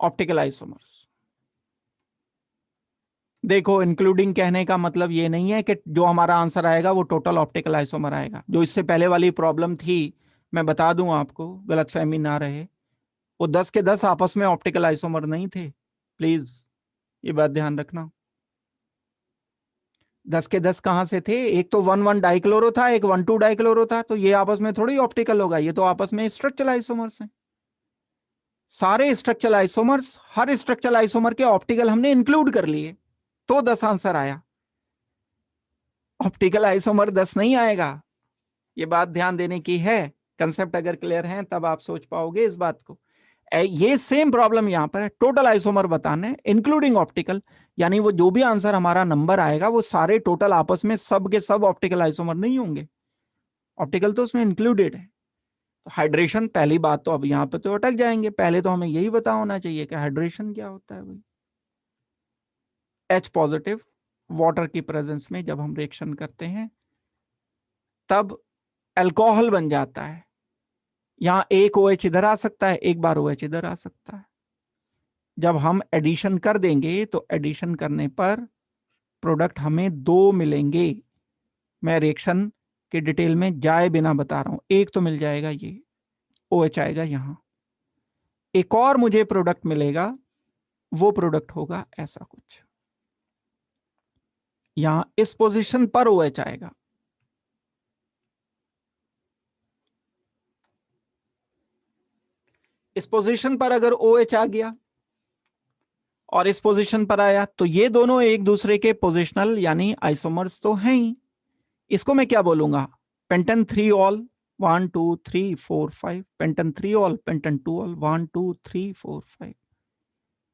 ऑप्टिकल आइसोमर्स। देखो, इंक्लूडिंग कहने का मतलब ये नहीं है कि जो हमारा आंसर आएगा वो टोटल ऑप्टिकल आइसोमर आएगा। जो इससे पहले वाली प्रॉब्लम थी, मैं बता दूं आपको, गलतफहमी ना रहे, वो 10 के 10 आपस में ऑप्टिकल आइसोमर नहीं थे, प्लीज ये बात ध्यान रखना। 10 के 10 कहां से थे? एक तो 1,1 डाइक्लोरो था, एक 1,2 डाइक्लोरो था, तो ये आपस में थोड़ी ऑप्टिकल होगा, ये तो आपस में स्ट्रक्चरल आइसोमर्स हैं। सारे स्ट्रक्चरल आइसोमर्स, हर स्ट्रक्चरल आइसोमर के ऑप्टिकल हमने इंक्लूड कर लिए, तो 10 आंसर आया। ऑप्टिकल आइसोमर 10 नहीं आएगा, ये बात ध्यान देने की है। कंसेप्ट अगर क्लियर है तब आप सोच पाओगे इस बात को। ये सेम प्रॉब्लम यहां पर है, टोटल आइसोमर बताने इंक्लूडिंग ऑप्टिकल, यानी वो जो भी आंसर हमारा नंबर आएगा वो सारे टोटल आपस में सब के सब ऑप्टिकल आइसोमर नहीं होंगे, ऑप्टिकल तो उसमें इंक्लूडेड है। तो हाइड्रेशन पहली बात, तो अब यहां पे तो अटक जाएंगे, पहले तो हमें यही पता होना चाहिए कि हाइड्रेशन क्या होता है भाई। H पॉजिटिव वाटर की प्रेजेंस में जब हम रिएक्शन करते हैं तब अल्कोहल बन जाता है। यहां एक OH इधर आ सकता है, एक बार OH इधर आ सकता है। जब हम एडिशन कर देंगे तो एडिशन करने पर प्रोडक्ट हमें 2 मिलेंगे। मैं रिएक्शन के डिटेल में जाए बिना बता रहा हूं, एक तो मिल जाएगा, ये OH आएगा यहां, एक और मुझे प्रोडक्ट मिलेगा, वो प्रोडक्ट होगा ऐसा कुछ। यहां इस पोजीशन पर OH आएगा, इस पोजीशन पर अगर OH आ गया और इस पोजीशन पर आया तो ये दोनों एक दूसरे के पोजिशनल यानी आइसोमर्स तो हैं ही। इसको मैं क्या बोलूंगा, पेंटन 3 ऑल 1 2 3 4 5, पेंटन 3 ऑल, पेंटन 2 ऑल 1 2 3 4 5।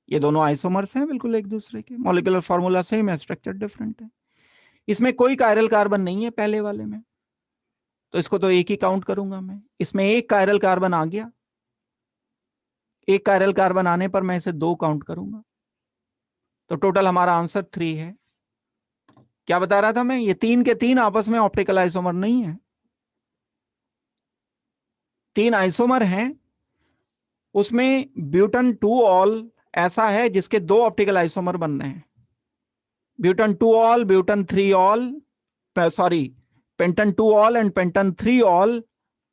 ये दोनों आइसोमर्स हैं बिल्कुल एक दूसरे के, मॉलिक्यूलर फार्मूला सेम है, स्ट्रक्चर डिफरेंट है। इसमें कोई कायरल कार्बन नहीं है पहले वाले में, तो इसको तो एक ही काउंट करूंगा मैं। इसमें एक कायरल कार्बन आ गया, एक कायरल कार्बन आने पर मैं इसे 2 काउंट करूंगा, तो टोटल हमारा आंसर 3 है। क्या बता रहा था मैं, ये 3 के 3 आपस में ऑप्टिकल आइसोमर नहीं है। 3 आइसोमर हैं, उसमें ब्यूटन 2 ऑल ऐसा है जिसके 2 ऑप्टिकल आइसोमर बन रहे हैं। Butan 2 ol, butan 3 ol, sorry, pentan 2 ol and pentan 3 ol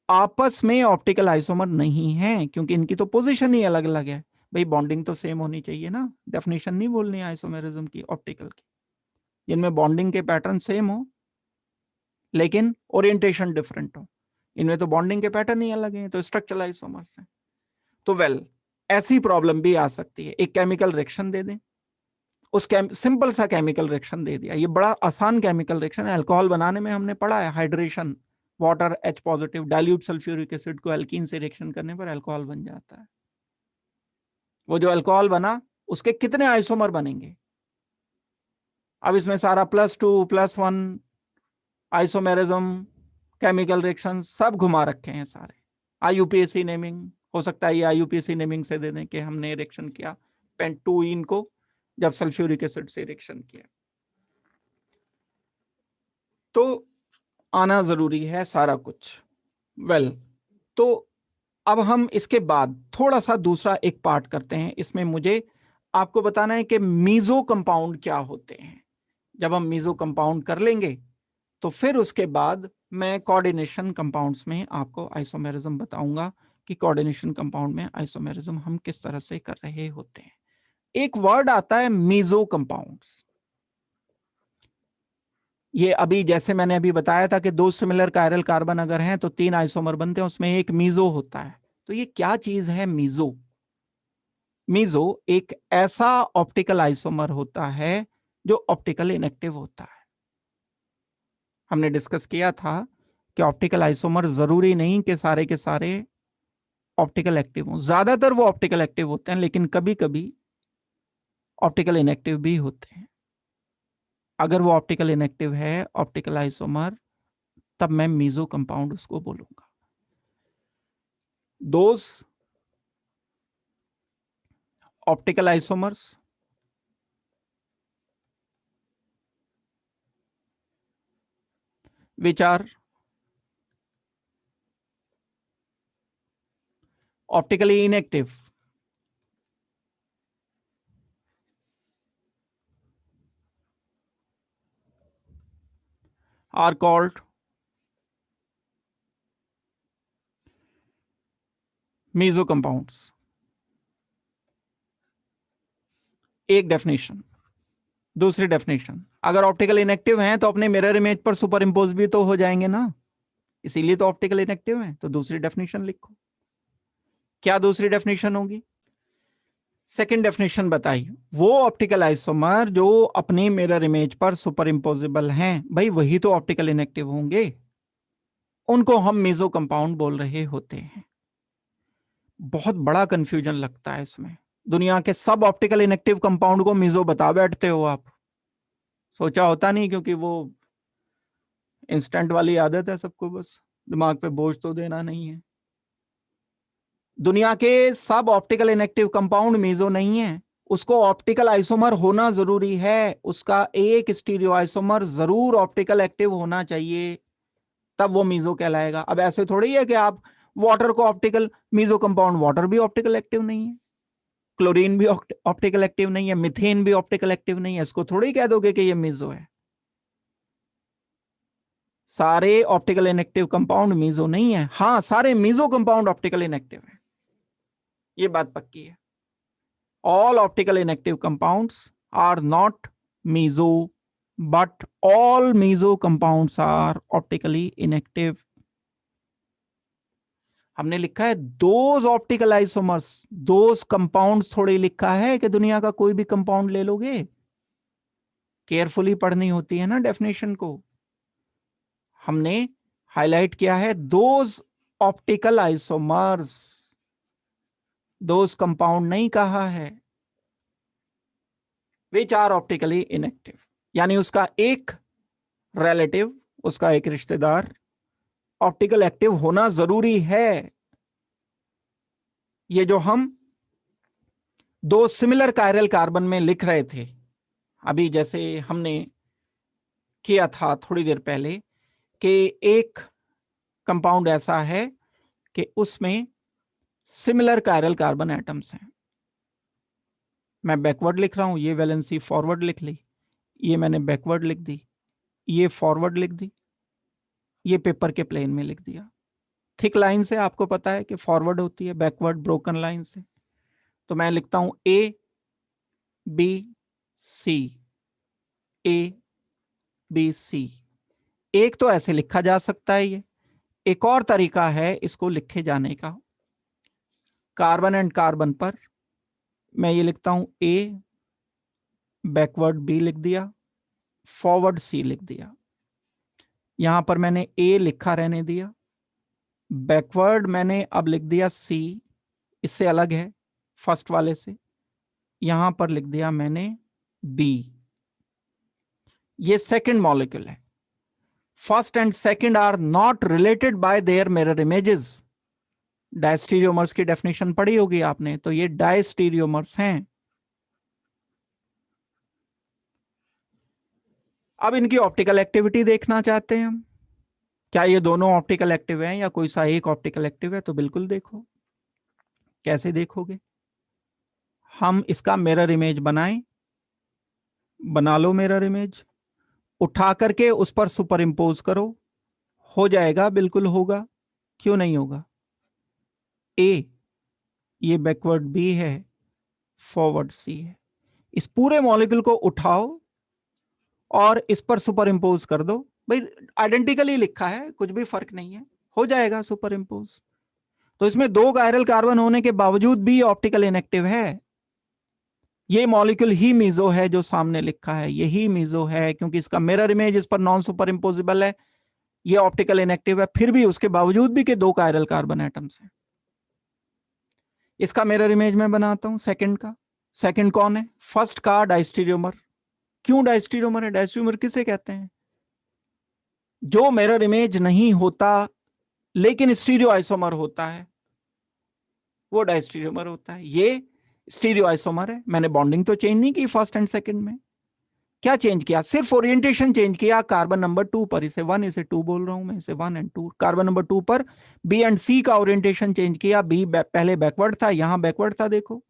आपस में ऑप्टिकल आइसोमर नहीं है, क्योंकि इनकी तो पोजीशन ही अलग अलग है। भाई बॉन्डिंग तो सेम होनी चाहिए ना, डेफिनेशन नहीं बोलनी आइसोमेरिज्म की ऑप्टिकल की, जिनमें बॉन्डिंग के पैटर्न सेम हो लेकिन ओरिएंटेशन डिफरेंट हो। इनमें तो बॉन्डिंग के पैटर्न ही अलग हैं, तो स्ट्रक्चरल आइसोमर्स हैं। तो ऐसी प्रॉब्लम भी आ सकती है। एक केमिकल रिएक्शन दे दें, उस सिंपल सा केमिकल रिएक्शन दे दिया, ये बड़ा आसान केमिकल रिएक्शन है, अल्कोहल बनाने में हमने पढ़ा है, hydration, water H positive dilute sulphuric acid को एल्कीन से रिएक्शन करने पर अल्कोहल बन जाता है। वो जो अल्कोहल बना उसके कितने आइसोमर बनेंगे, अब इसमें सारा +2 +1 आइसोमेरिज्म केमिकल रिएक्शन सब घुमा रखे हैं सारे। IUPAC नेमिंग हो सकता है, ये IUPAC नेमिंग से दे दें कि हमने रिएक्शन किया पेंटुइन को जब सल्फ्यूरिक एसिड से रिएक्शन किया। तो आना जरूरी है सारा कुछ। तो अब हम इसके बाद थोड़ा सा दूसरा एक पार्ट करते हैं। इसमें मुझे आपको बताना है कि मीजो कंपाउंड क्या होते हैं। जब हम मीजो कंपाउंड कर लेंगे तो फिर उसके बाद मैं कोऑर्डिनेशन कंपाउंड्स में आपको आइसोमेरिज्म बताऊंगा कि कोऑर्डिनेशन कंपाउंड में आइसोमेरिज्म हम किस तरह से कर रहे होते हैं। एक वर्ड आता है मीजो कंपाउंड्स। ये अभी जैसे मैंने अभी बताया था कि 2 सिमिलर कायरल कार्बन अगर हैं तो 3 आइसोमर बनते हैं, उसमें एक मीजो होता है। तो ये क्या चीज है मीजो? मीजो एक ऐसा ऑप्टिकल आइसोमर होता है जो ऑप्टिकल इनएक्टिव होता है। हमने डिस्कस किया था कि ऑप्टिकल आइसोमर जरूरी नहीं कि सारे के सारे ऑप्टिकल एक्टिव हों, ज्यादातर वो ऑप्टिकल एक्टिव होते हैं, लेकिन कभी कभी ऑप्टिकल इनएक्टिव भी होते हैं। अगर वो ऑप्टिकल इनएक्टिव है ऑप्टिकल आइसोमर, तब मैं मीजो कंपाउंड उसको बोलूंगा। Those optical isomers which are optically inactive are called meso compounds। एक डेफिनेशन। दूसरी डेफिनेशन, अगर ऑप्टिकल इनएक्टिव हैं तो अपने मिरर इमेज पर सुपर इंपोज भी तो हो जाएंगे ना, इसीलिए तो ऑप्टिकल इनएक्टिव है। तो दूसरी डेफिनेशन लिखो। क्या दूसरी डेफिनेशन होगी? सेकंड डेफिनेशन बताइए। वो ऑप्टिकल आइसोमर जो अपनी मिरर इमेज पर सुपर इंपोजेबल हैं, भाई वही तो ऑप्टिकल इनएक्टिव होंगे, उनको हम मेसो कंपाउंड बोल रहे होते हैं। बहुत बड़ा कंफ्यूजन लगता है इसमें, दुनिया के सब ऑप्टिकल इनएक्टिव कंपाउंड को मेसो बता बैठते हो आप। सोचा होता नहीं, क्योंकि वो इंस्टेंट वाली आदत है सबको, बस दिमाग पे बोझ तो देना नहीं है। दुनिया के सब ऑप्टिकल इनएक्टिव कंपाउंड मेसो नहीं है, उसको ऑप्टिकल आइसोमर होना जरूरी है, उसका एक स्टीरियो आइसोमर जरूर ऑप्टिकल एक्टिव होना चाहिए, तब वो मीजो कहलाएगा। अब ऐसे थोड़ी है कि आप वाटर को ऑप्टिकल, मीजो कंपाउंड वाटर भी ऑप्टिकल एक्टिव नहीं है, क्लोरीन भी ऑप्टिकल एक्टिव नहीं है, मिथेन भी ऑप्टिकल एक्टिव नहीं है, इसको थोड़ी कह दोगे कि ये मीजो है। सारे ऑप्टिकल इनएक्टिव कंपाउंड मीजो नहीं है, हाँ सारे मीजो कंपाउंड ऑप्टिकल इनएक्टिव है, ये बात पक्की है। All optical inactive compounds are not meso, but all meso compounds are optically inactive. हमने लिखा है those optical isomers, those compounds थोड़ी लिखा है कि दुनिया का कोई भी कंपाउंड ले लोगे, केयरफुली पढ़नी होती है ना डेफिनेशन को। हमने हाईलाइट किया है those optical isomers, those compound नहीं कहा है, विच आर ऑप्टिकली इनएक्टिव, यानी उसका एक रिलेटिव, उसका एक रिश्तेदार ऑप्टिकल एक्टिव होना जरूरी है। ये जो हम दो सिमिलर कायरल कार्बन में लिख रहे थे अभी, जैसे हमने किया था थोड़ी देर पहले, कि एक कंपाउंड ऐसा है कि उसमें सिमिलर कायरल कार्बन एटम्स हैं, मैं बैकवर्ड लिख रहा हूं, ये वैलेंसी फॉरवर्ड लिख ली, ये मैंने बैकवर्ड लिख दी, ये फॉरवर्ड लिख दी, ये पेपर के प्लेन में लिख दिया। थिक लाइन से आपको पता है कि फॉरवर्ड होती है, बैकवर्ड ब्रोकन लाइन से। तो मैं लिखता हूं ए बी सी, ए बी सी। एक तो ऐसे लिखा जा सकता है, ये एक और तरीका है इसको लिखे जाने का, कार्बन एंड कार्बन पर मैं ये लिखता हूं ए, बैकवर्ड बी लिख दिया, फॉरवर्ड सी लिख दिया। यहां पर मैंने ए लिखा रहने दिया, बैकवर्ड मैंने अब लिख दिया सी, इससे अलग है फर्स्ट वाले से, यहां पर लिख दिया मैंने बी। ये सेकंड मॉलिक्यूल है। First and second are not related by their mirror images. Diastereomers की डेफिनेशन पढ़ी होगी आपने, तो ये डायस्टीरियोमर्स हैं। अब इनकी ऑप्टिकल एक्टिविटी देखना चाहते हैं हम, क्या ये दोनों ऑप्टिकल एक्टिव हैं या कोई सा एक ऑप्टिकल एक्टिव है? तो बिल्कुल देखो। कैसे देखोगे? हम इसका मिरर इमेज बनाएं, बना लो मिरर इमेज, उठा करके उस पर सुपर इंपोज करो, हो जाएगा, बिल्कुल होगा, क्यों नहीं होगा। ए, ये बैकवर्ड बी है, फॉरवर्ड सी है। इस पूरे मॉलिक्यूल को उठाओ और इस पर सुपर इंपोज कर दो, भाई आइडेंटिकली लिखा है, कुछ भी फर्क नहीं है, हो जाएगा सुपर इंपोज। तो इसमें दो कायरल कार्बन होने के बावजूद भी ऑप्टिकल इनएक्टिव है। ये मॉलिक्यूल ही मीजो है जो सामने लिखा है, यही मीजो है, क्योंकि इसका मिरर इमेज इस पर नॉन सुपर इंपोजिबल है, ये ऑप्टिकल इनएक्टिव है, फिर भी उसके बावजूद भी के दो कायरल कार्बन एटम्स हैं। इसका मिरर इमेज मैं बनाता हूं सेकंड का। सेकंड कौन है? फर्स्ट का डायस्टीरियोमर। क्यों डायस्टीरियोमर है? डायस्टीरियोमर किसे कहते हैं? जो मिरर इमेज नहीं होता लेकिन स्टीरियो आइसोमर होता है, वो डायस्टीरियोमर होता है। ये स्टीरियो आइसोमर है। मैंने बॉन्डिंग तो चेंज नहीं की फर्स्ट एंड सेकंड में, क्या चेंज किया? सिर्फ ओरिएंटेशन चेंज किया कार्बन नंबर 2 पर, इसे 1 इसे 2 बोल रहा हूं मैं, इसे 1 एंड 2। कार्बन नंबर 2 पर बी एंड सी का ओरिएंटेशन चेंज किया। बी पहले बैकवर्ड था, यहां बैकवर्ड था, देखो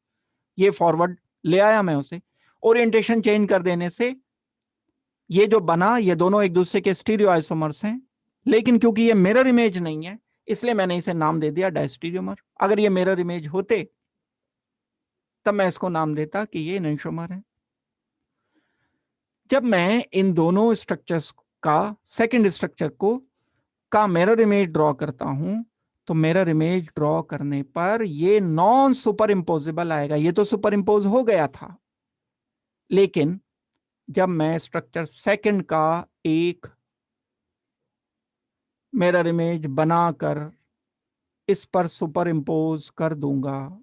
ये फॉरवर्ड ले आया मैं उसे। ओरिएंटेशन चेंज कर देने से ये जो बना, ये दोनों एक दूसरे के स्टीरियो आइसोमर्स हैं, लेकिन क्योंकि ये मिरर इमेज नहीं है इसलिए मैंने इसे नाम दे दिया डायस्टीरियोमर। अगर ये मिरर इमेज होते तब मैं इसको नाम देता कि ये एनेंटियोमर है। जब मैं इन दोनों स्ट्रक्चर्स का, सेकंड स्ट्रक्चर को का मिरर इमेज ड्रॉ करता हूं, तो मिरर इमेज ड्रॉ करने पर ये नॉन सुपर इंपोजिबल आएगा। ये तो सुपर इंपोज हो गया था, लेकिन जब मैं स्ट्रक्चर सेकंड का एक मिरर इमेज बनाकर इस पर सुपर इंपोज कर दूंगा,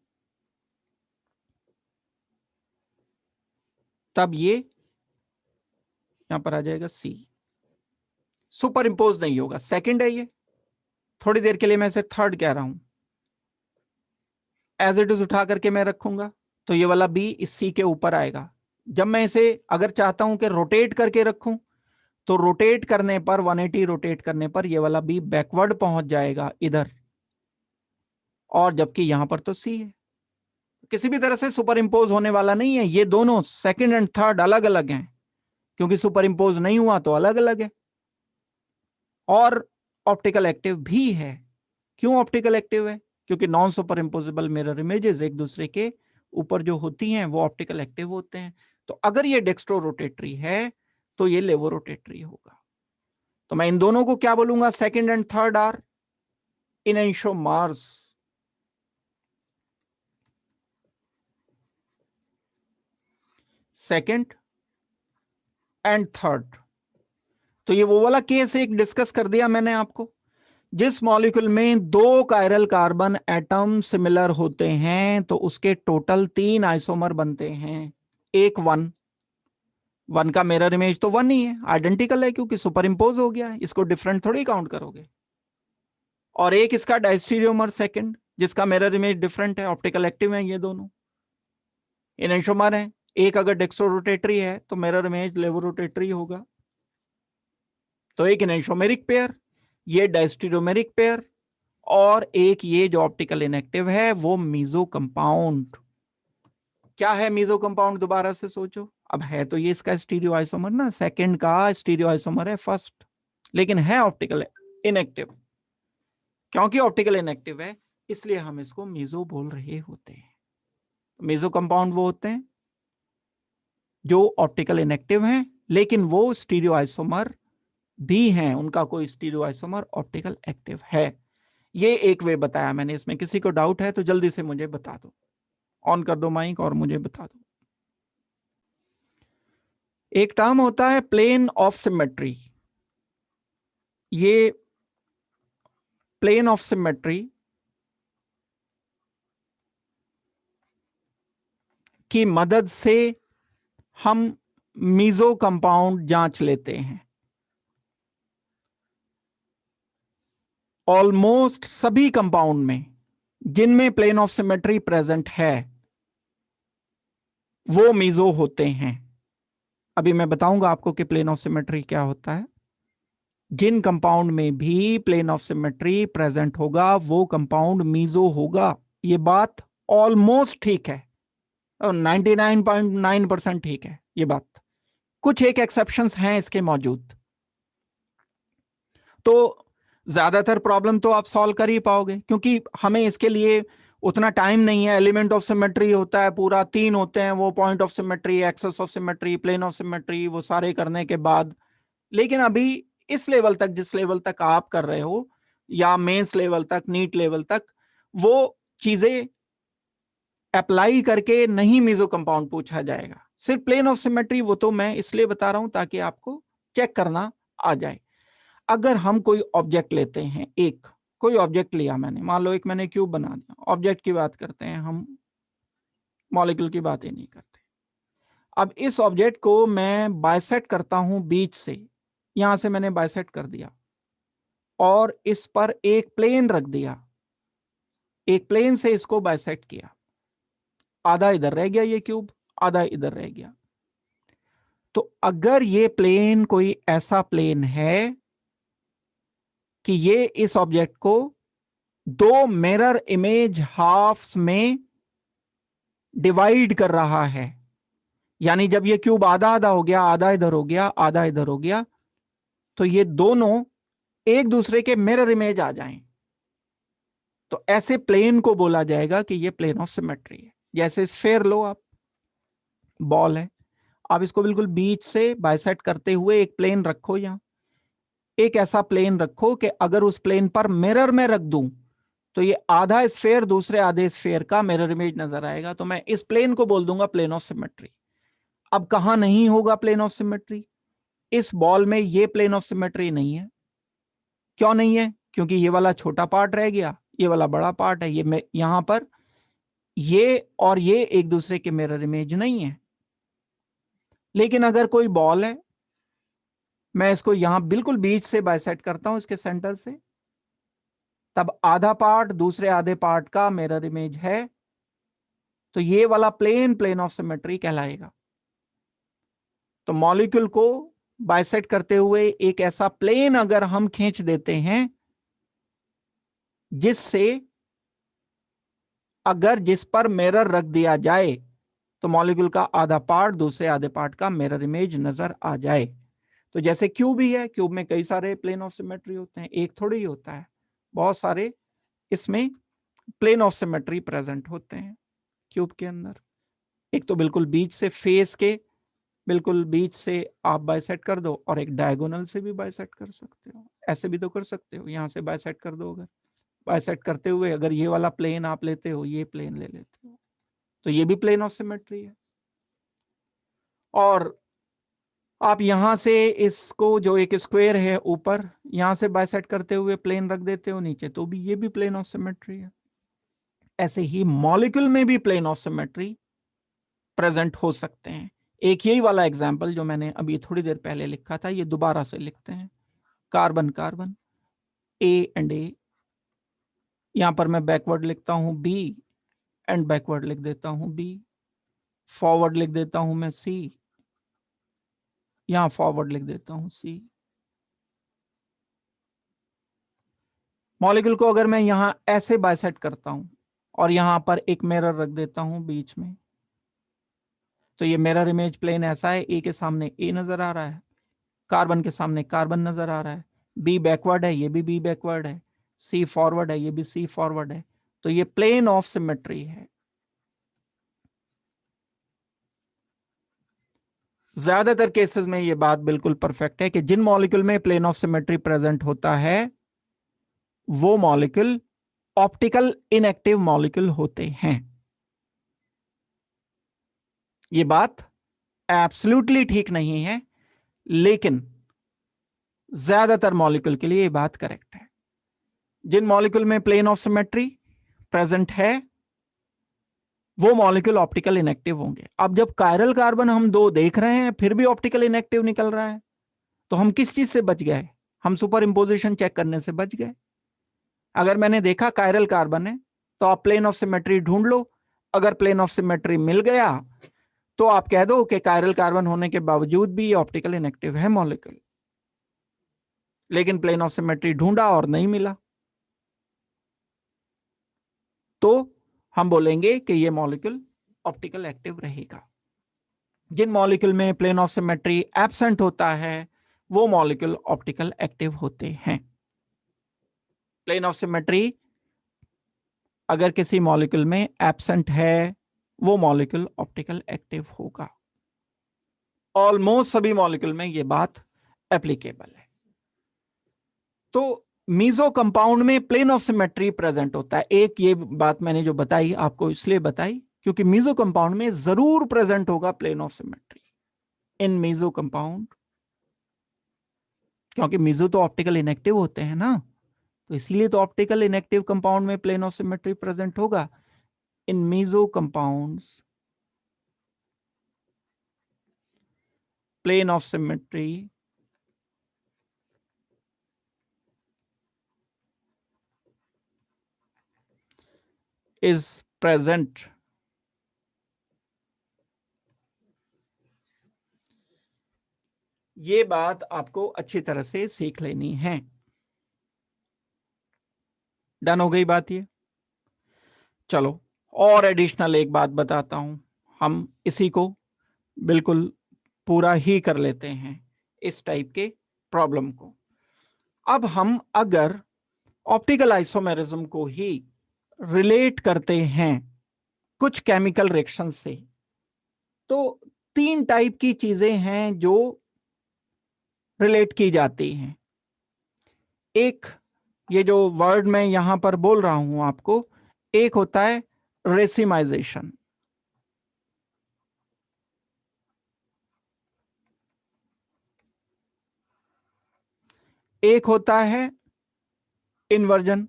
तब ये यहां पर आ जाएगा सी। सुपर इंपोज नहीं होगा, सेकंड है ये। थोड़ी देर के लिए मैं इसे थर्ड कह रहा हूं, एज इट इज उठा करके मैं रखूंगा, तो ये वाला बी इस सी के ऊपर आएगा। जब मैं इसे अगर चाहता हूं कि रोटेट करके रखूं, तो रोटेट करने पर 180 रोटेट करने पर ये वाला बी बैकवर्ड पहुंच जाएगा इधर, और जबकि यहां पर तो सी है। किसी भी तरह से सुपर इंपोज होने वाला नहीं है, ये दोनों सेकंड एंड थर्ड अलग अलग हैं, क्योंकि सुपर इंपोज नहीं हुआ तो अलग अलग है। और ऑप्टिकल एक्टिव भी है। क्यों ऑप्टिकल एक्टिव है? क्योंकि नॉन सुपर इंपोजेबल मिरर इमेजेस एक दूसरे के ऊपर जो होती हैं वो ऑप्टिकल एक्टिव होते हैं। तो अगर ये डेक्स्ट्रो रोटेटरी है तो ये लेवो रोटेटरी होगा। तो मैं इन दोनों को क्या बोलूंगा? Second and third are enantiomers. Second and third. तो ये वो वाला केस एक डिस्कस कर दिया मैंने आपको, जिस मॉलिक्यूल में 2 कायरल कार्बन एटम सिमिलर होते हैं तो उसके टोटल 3 आइसोमर बनते हैं। एक 1 का मिरर इमेज तो 1 ही है, आइडेंटिकल है क्योंकि सुपर इंपोज हो गया है, इसको डिफरेंट थोड़ी काउंट करोगे। और एक इसका डायस्टीरियोमर सेकंड, जिसका मिरर इमेज डिफरेंट है, ऑप्टिकल एक्टिव है ये दोनों, इनेंशियोमर है। एक अगर डेक्स्ट्रो रोटेटरी है तो मिरर इमेज लेवो रोटेटरी होगा। तो एक इनेंशियोमेरिक पेयर, ये डायस्टीरियोमेरिक पेयर, और एक ये जो ऑप्टिकल इनएक्टिव है वो मीजो कंपाउंड। क्या है मीजो कंपाउंड? दोबारा से सोचो। अब है तो ये इसका स्टीरियो आइसोमर ना, सेकंड का स्टीरियो आइसोमर है फर्स्ट, लेकिन है ऑप्टिकल इनएक्टिव। क्योंकि ऑप्टिकल इनएक्टिव है इसलिए हम इसको मीजो बोल रहे होते हैं। मीजो कंपाउंड वो होते हैं जो ऑप्टिकल इनएक्टिव हैं लेकिन वो स्टीरियो आइसोमर भी हैं, उनका कोई स्टीरियो आइसोमर ऑप्टिकल एक्टिव है। ये एक वे बताया मैंने, इसमें किसी को डाउट है तो जल्दी से मुझे बता दो, ऑन कर दो माइक और मुझे बता दो। एक टर्म होता है प्लेन ऑफ सिमेट्री। ये प्लेन ऑफ सिमेट्री की मदद से हम मीजो कंपाउंड जांच लेते हैं। ऑलमोस्ट सभी कंपाउंड में जिनमें प्लेन ऑफ सिमेट्री प्रेजेंट है वो मीजो होते हैं। अभी मैं बताऊंगा आपको कि प्लेन ऑफ सिमेट्री क्या होता है। जिन कंपाउंड में भी प्लेन ऑफ सिमेट्री प्रेजेंट होगा वो कंपाउंड मीजो होगा। ये बात ऑलमोस्ट ठीक है, 99.9% ठीक है ये बात। कुछ एक एक्सेप्शंस हैं इसके मौजूद। तो ज्यादातर प्रॉब्लम तो आप सॉल्व कर ही पाओगे क्योंकि हमें इसके लिए उतना टाइम नहीं है। एलिमेंट ऑफ सिमेट्री होता है पूरा, 3 होते हैं वो, point of symmetry, axis of symmetry, plane of symmetry, वो सारे करने के बाद। लेकिन अभी इस लेवल तक, जिस लेवल तक आप कर रहे हो या मेंस लेवल तक, नीट लेवल तक, वो चीजें अप्लाई करके नहीं मीजो कंपाउंड पूछा जाएगा। सिर्फ प्लेन ऑफ सिमेट्री वो तो मैं इसलिए बता रहा हूं ताकि आपको चेक करना आ जाए। अगर हम कोई ऑब्जेक्ट लेते हैं, एक कोई ऑब्जेक्ट लिया मैंने, मान लो एक मैंने क्यूब बना दिया, ऑब्जेक्ट की बात करते हैं हम, मॉलिक्यूल की बात ही नहीं करते। अब इस ऑब्जेक्ट को मैं बाइसेक्ट करता हूं बीच से, यहां से मैंने बाइसेक्ट कर दिया और इस पर एक प्लेन रख दिया, एक प्लेन से इसको बाइसेक्ट किया, आधा इधर रह गया ये क्यूब, आधा इधर रह गया। तो अगर ये प्लेन कोई ऐसा प्लेन है कि ये इस ऑब्जेक्ट को 2 मिरर इमेज हाफ्स में डिवाइड कर रहा है, यानी जब ये क्यूब आधा आधा हो गया, आधा इधर हो गया, आधा इधर हो गया, तो ये दोनों एक दूसरे के मिरर इमेज आ जाएं, तो ऐसे प्लेन को बोला जाएगा कि ये प्लेन ऑफ सिमेट्री है। जैसे स्फेयर लो आप, बॉल है, आप इसको बिल्कुल बीच से बाइसेक्ट करते हुए एक प्लेन रखो, यहां एक ऐसा प्लेन रखो कि अगर उस प्लेन पर मिरर में रख दूं तो ये आधा स्फेयर दूसरे आधे स्फेयर का मिरर इमेज नजर आएगा, तो मैं इस प्लेन को बोल दूंगा प्लेन ऑफ सिमेट्री। अब कहां नहीं होगा प्लेन ऑफ सिमेट्री? इस बॉल में ये प्लेन ऑफ सिमेट्री नहीं है। क्यों नहीं है? क्योंकि ये वाला छोटा पार्ट रह गया, ये वाला बड़ा पार्ट है, ये यहां पर ये और ये एक दूसरे के मिरर इमेज नहीं है। लेकिन अगर कोई बॉल है, मैं इसको यहां बिल्कुल बीच से बाइसेक्ट करता हूं इसके सेंटर से, तब आधा पार्ट दूसरे आधे पार्ट का मिरर इमेज है, तो ये वाला प्लेन ऑफ सिमेट्री कहलाएगा। तो मॉलिक्यूल को बाइसेक्ट करते हुए एक ऐसा प्लेन अगर हम खींच देते हैं जिससे अगर जिस पर मिरर रख दिया जाए तो मॉलिक्यूल का आधा पार्ट दूसरे आधे पार्ट का मिरर इमेज नजर आ जाए। तो जैसे क्यूब ही है, क्यूब में कई सारे प्लेन ऑफ सिमेट्री होते हैं, एक थोड़ी ही होता है, बहुत सारे इसमें प्लेन ऑफ सिमेट्री प्रेजेंट होते हैं क्यूब के अंदर। एक तो बिल्कुल बीच से फेस के बिल्कुल बीच से आप बाइसेक्ट कर दो, और एक डायगोनल से भी बाइसेक्ट कर सकते हो, ऐसे भी तो कर सकते हो, यहां से बाइसेक्ट कर दो। अगर बाइसेक्ट करते हुए अगर ये वाला प्लेन आप लेते हो, ये प्लेन ले लेते हो, तो ये भी प्लेन ऑफ सिमेट्री है। और आप यहां से इसको जो एक स्क्वायर है ऊपर, यहां से बाइसेक्ट करते हुए प्लेन रख देते हो नीचे, तो भी ये भी प्लेन ऑफ सिमेट्री है। ऐसे ही मॉलिक्यूल में भी प्लेन ऑफ सिमेट्री प्रेजेंट हो सकते हैं। एक यही वाला एग्जांपल जो मैंने अभी थोड़ी देर पहले लिखा था, ये दोबारा से लिखते हैं। कार्बन कार्बन, ए एंड ए, यहां पर मैं बैकवर्ड लिखता हूं बी एंड बैकवर्ड लिख देता हूं बी, फॉरवर्ड लिख देता हूं मैं सी, यहां फॉरवर्ड लिख देता हूं सी। मॉलिक्यूल को अगर मैं यहां ऐसे बाइसेक्ट करता हूं और यहां पर एक मिरर रख देता हूं बीच में, तो ये मिरर इमेज प्लेन ऐसा है, ए के सामने ए नजर आ रहा है, कार्बन के सामने कार्बन नजर आ रहा है, बी बैकवर्ड है, ये भी बी बैकवर्ड है, सी फॉरवर्ड है, ये भी सी फॉरवर्ड है, तो ये प्लेन ऑफ सिमेट्री है। ज्यादातर केसेस में ये बात बिल्कुल परफेक्ट है कि जिन मॉलिक्यूल में प्लेन ऑफ सिमेट्री प्रेजेंट होता है वो मॉलिक्यूल ऑप्टिकल इनएक्टिव मॉलिक्यूल होते हैं। ये बात एब्सोल्युटली ठीक नहीं है, लेकिन ज्यादातर मॉलिक्यूल के लिए ये बात करेक्ट है। जिन मॉलिक्यूल में प्लेन ऑफ सिमेट्री प्रेजेंट है वो मॉलिक्यूल ऑप्टिकल इनएक्टिव होंगे। अब जब कायरल कार्बन हम दो देख रहे हैं फिर भी ऑप्टिकल इनएक्टिव निकल रहा है, तो हम किस चीज से बच गए? हम सुपर इंपोजिशन चेक करने से बच गए। अगर मैंने देखा कायरल कार्बन है तो आप प्लेन ऑफ सिमेट्री ढूंढ लो, अगर प्लेन ऑफ सिमेट्री मिल गया तो आप कह दो कि कायरल कार्बन होने के बावजूद भी ये ऑप्टिकल इनएक्टिव है मॉलिक्यूल। लेकिन प्लेन ऑफ सिमेट्री ढूंढा और नहीं मिला, तो हम बोलेंगे कि ये मॉलिक्यूल ऑप्टिकल एक्टिव रहेगा। जिन मॉलिक्यूल में प्लेन ऑफ सिमेट्री एब्सेंट होता है वो मॉलिक्यूल ऑप्टिकल एक्टिव होते हैं। प्लेन ऑफ सिमेट्री अगर किसी मॉलिक्यूल में एब्सेंट है वो मॉलिक्यूल ऑप्टिकल एक्टिव होगा। ऑलमोस्ट सभी मॉलिक्यूल में ये बात एप्लीकेबल है। तो मीजो कंपाउंड में प्लेन ऑफ सिमेट्री प्रेजेंट होता है। एक ये बात मैंने जो बताई आपको इसलिए बताई क्योंकि मीजो कंपाउंड में जरूर प्रेजेंट होगा plane of symmetry in meso compound, क्योंकि मीजो तो ऑप्टिकल इनएक्टिव होते हैं ना, तो इसीलिए तो ऑप्टिकल इनएक्टिव कंपाउंड में प्लेन ऑफ सिमेट्री प्रेजेंट होगा। In meso compounds plane of symmetry is present। ये बात आपको अच्छी तरह से सीख लेनी है। डन हो गई बात ये? चलो और एडिशनल एक बात बताता हूं, हम इसी को बिल्कुल पूरा ही कर लेते हैं इस टाइप के प्रॉब्लम को। अब हम अगर ऑप्टिकल आइसोमेरिज्म को ही रिलेट करते हैं कुछ केमिकल रिएक्शन से, तो तीन टाइप की चीजें हैं जो रिलेट की जाती हैं। एक, ये जो वर्ड मैं यहां पर बोल रहा हूं आपको, एक होता है रेसिमाइजेशन, एक होता है इन्वर्जन,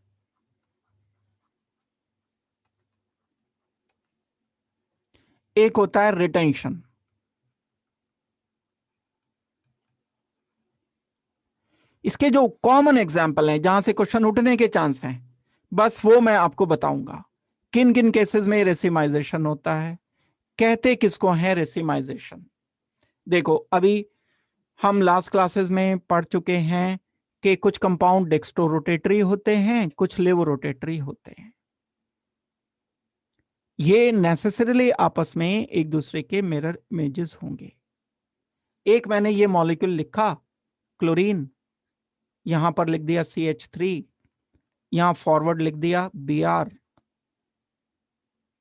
एक होता है रिटेंशन। इसके जो कॉमन एग्जाम्पल हैं जहां से क्वेश्चन उठने के चांस हैं, बस वो मैं आपको बताऊंगा किन किन केसेस में रेसिमाइजेशन होता है, कहते किसको है रेसिमाइजेशन। देखो अभी हम लास्ट क्लासेस में पढ़ चुके हैं कि कुछ कंपाउंड डेक्स्ट्रोरोटेटरी होते हैं, कुछ लेवोरोटेटरी होते हैं। ये नेसेसरीली आपस में एक दूसरे के मिरर इमेजेस होंगे। एक मैंने ये मॉलिक्यूल लिखा क्लोरीन, यहां पर लिख दिया CH3, यहां फॉरवर्ड लिख दिया Br,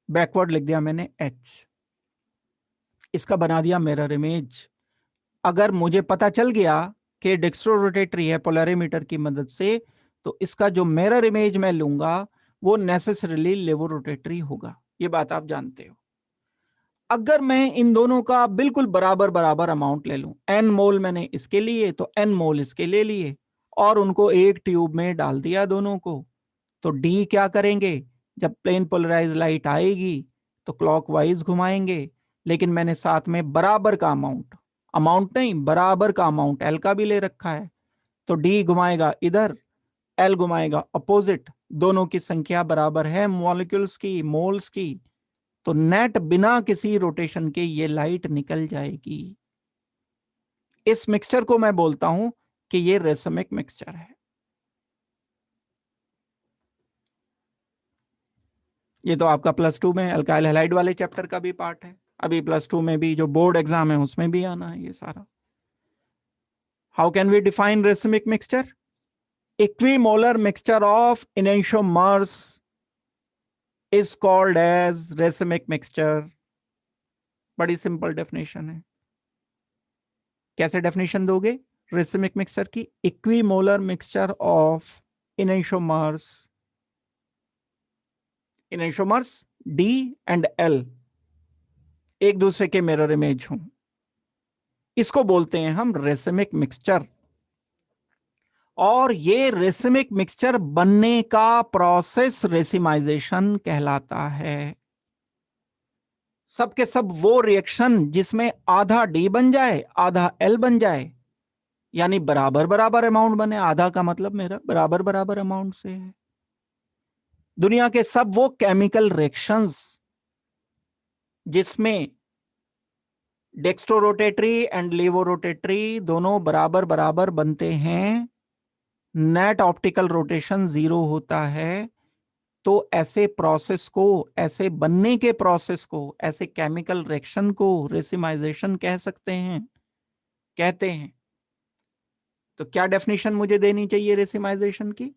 बैकवर्ड लिख दिया मैंने H, इसका बना दिया मिरर इमेज। अगर मुझे पता चल गया कि डेक्स्ट्रोरोटेटरी है पोलैरिमीटर की मदद से, तो इसका जो मिरर इमेज मैं लूंगा वो नेसेसरीली लेवोरोटेटरी होगा। ये बात आप जानते हो। अगर मैं इन दोनों का बिल्कुल बराबर बराबर अमाउंट ले लूं, n मोल मैंने इसके लिए तो n मोल इसके ले लिए, और उनको एक ट्यूब में डाल दिया दोनों को, तो D क्या करेंगे, जब प्लेन पोलराइज लाइट आएगी तो क्लॉकवाइज घुमाएंगे, लेकिन मैंने साथ में बराबर का अमाउंट नहीं बराबर का अमाउंट L का भी ले रखा है, तो D घुमाएगा इधर, L घुमाएगा अपोजिट, दोनों की संख्या बराबर है मॉलिक्यूल्स की, मोल्स की, तो नेट बिना किसी रोटेशन के ये लाइट निकल जाएगी। इस मिक्सचर को मैं बोलता हूं कि ये रेसमिक मिक्सचर है। ये तो आपका +2 में अल्काइल हैलाइड वाले चैप्टर का भी पार्ट है, अभी +2 में भी जो बोर्ड एग्जाम है उसमें भी आना है ये सारा। How can we define racemic mixture? Equimolar mixture of enantiomers is called as racemic mixture। बड़ी सिंपल डेफिनेशन है। कैसे डेफिनेशन दोगे रेसमिक मिक्सचर की? Equimolar mixture of enantiomers D and L एक दूसरे के मिरर इमेज हों, इसको बोलते हैं हम रेसमिक मिक्सचर। और ये रेसमिक मिक्सचर बनने का प्रोसेस रेसिमाइजेशन कहलाता है। सब के सब वो रिएक्शन जिसमें आधा D बन जाए आधा L बन जाए, यानी बराबर बराबर अमाउंट बने, आधा का मतलब मेरा बराबर बराबर अमाउंट से है। दुनिया के सब वो केमिकल रिएक्शंस जिसमें डेक्स्ट्रोरोटेटरी एंड लेवोरोटेटरी दोनों बराबर बराबर बनते हैं, नेट ऑप्टिकल रोटेशन 0 होता है, तो ऐसे प्रोसेस को, ऐसे बनने के प्रोसेस को, ऐसे केमिकल रिएक्शन को रेसिमाइजेशन कह सकते हैं, कहते हैं। तो क्या डेफिनेशन मुझे देनी चाहिए रेसिमाइजेशन की?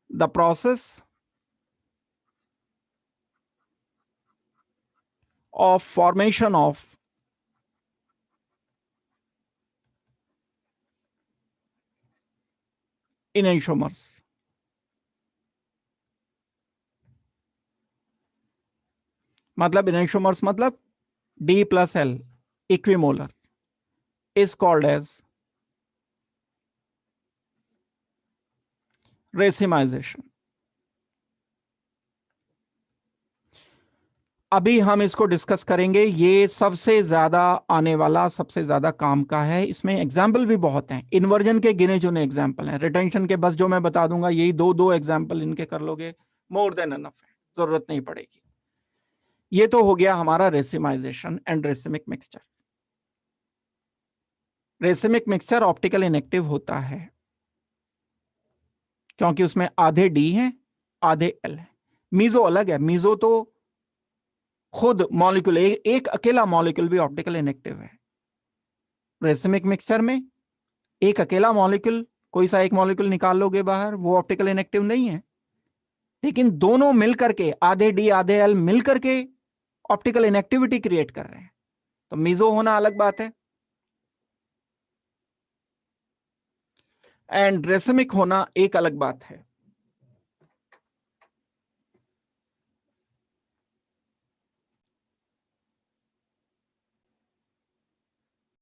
The process of formation of enantiomers। मतलब enantiomers मतलब D plus L equimolar is called as racemisation. अभी हम इसको डिस्कस करेंगे, ये सबसे ज्यादा आने वाला, सबसे ज्यादा काम का है। इसमें एग्जाम्पल भी बहुत हैं, इन्वर्जन के गिने चुने एग्जाम्पल हैं। रिटेंशन के बस जो मैं बता दूंगा यही दो एग्जाम्पल इनके कर लोगे, मोर देन एनफ है, जरूरत नहीं पड़ेगी। ये तो हो गया हमारा racemisation and racemic mixture. Racemic mixture optical inactive होता है क्योंकि उसमें आधे D हैं आधे L है। मीजो अलग है, मीजो तो खुद मॉलिक्यूल, एक अकेला मॉलिक्यूल भी ऑप्टिकल इनेक्टिव है। रेसिमिक मिक्सचर में एक अकेला मॉलिक्यूल, कोई सा एक मॉलिक्यूल निकाल लोगे बाहर, वो ऑप्टिकल इनेक्टिव नहीं है, लेकिन दोनों मिलकर के, आधे D आधे L मिलकर के ऑप्टिकल इनेक्टिविटी क्रिएट कर रहे हैं, तो मीजो होना अलग बात है एंड रेसिमिक होना एक अलग बात है।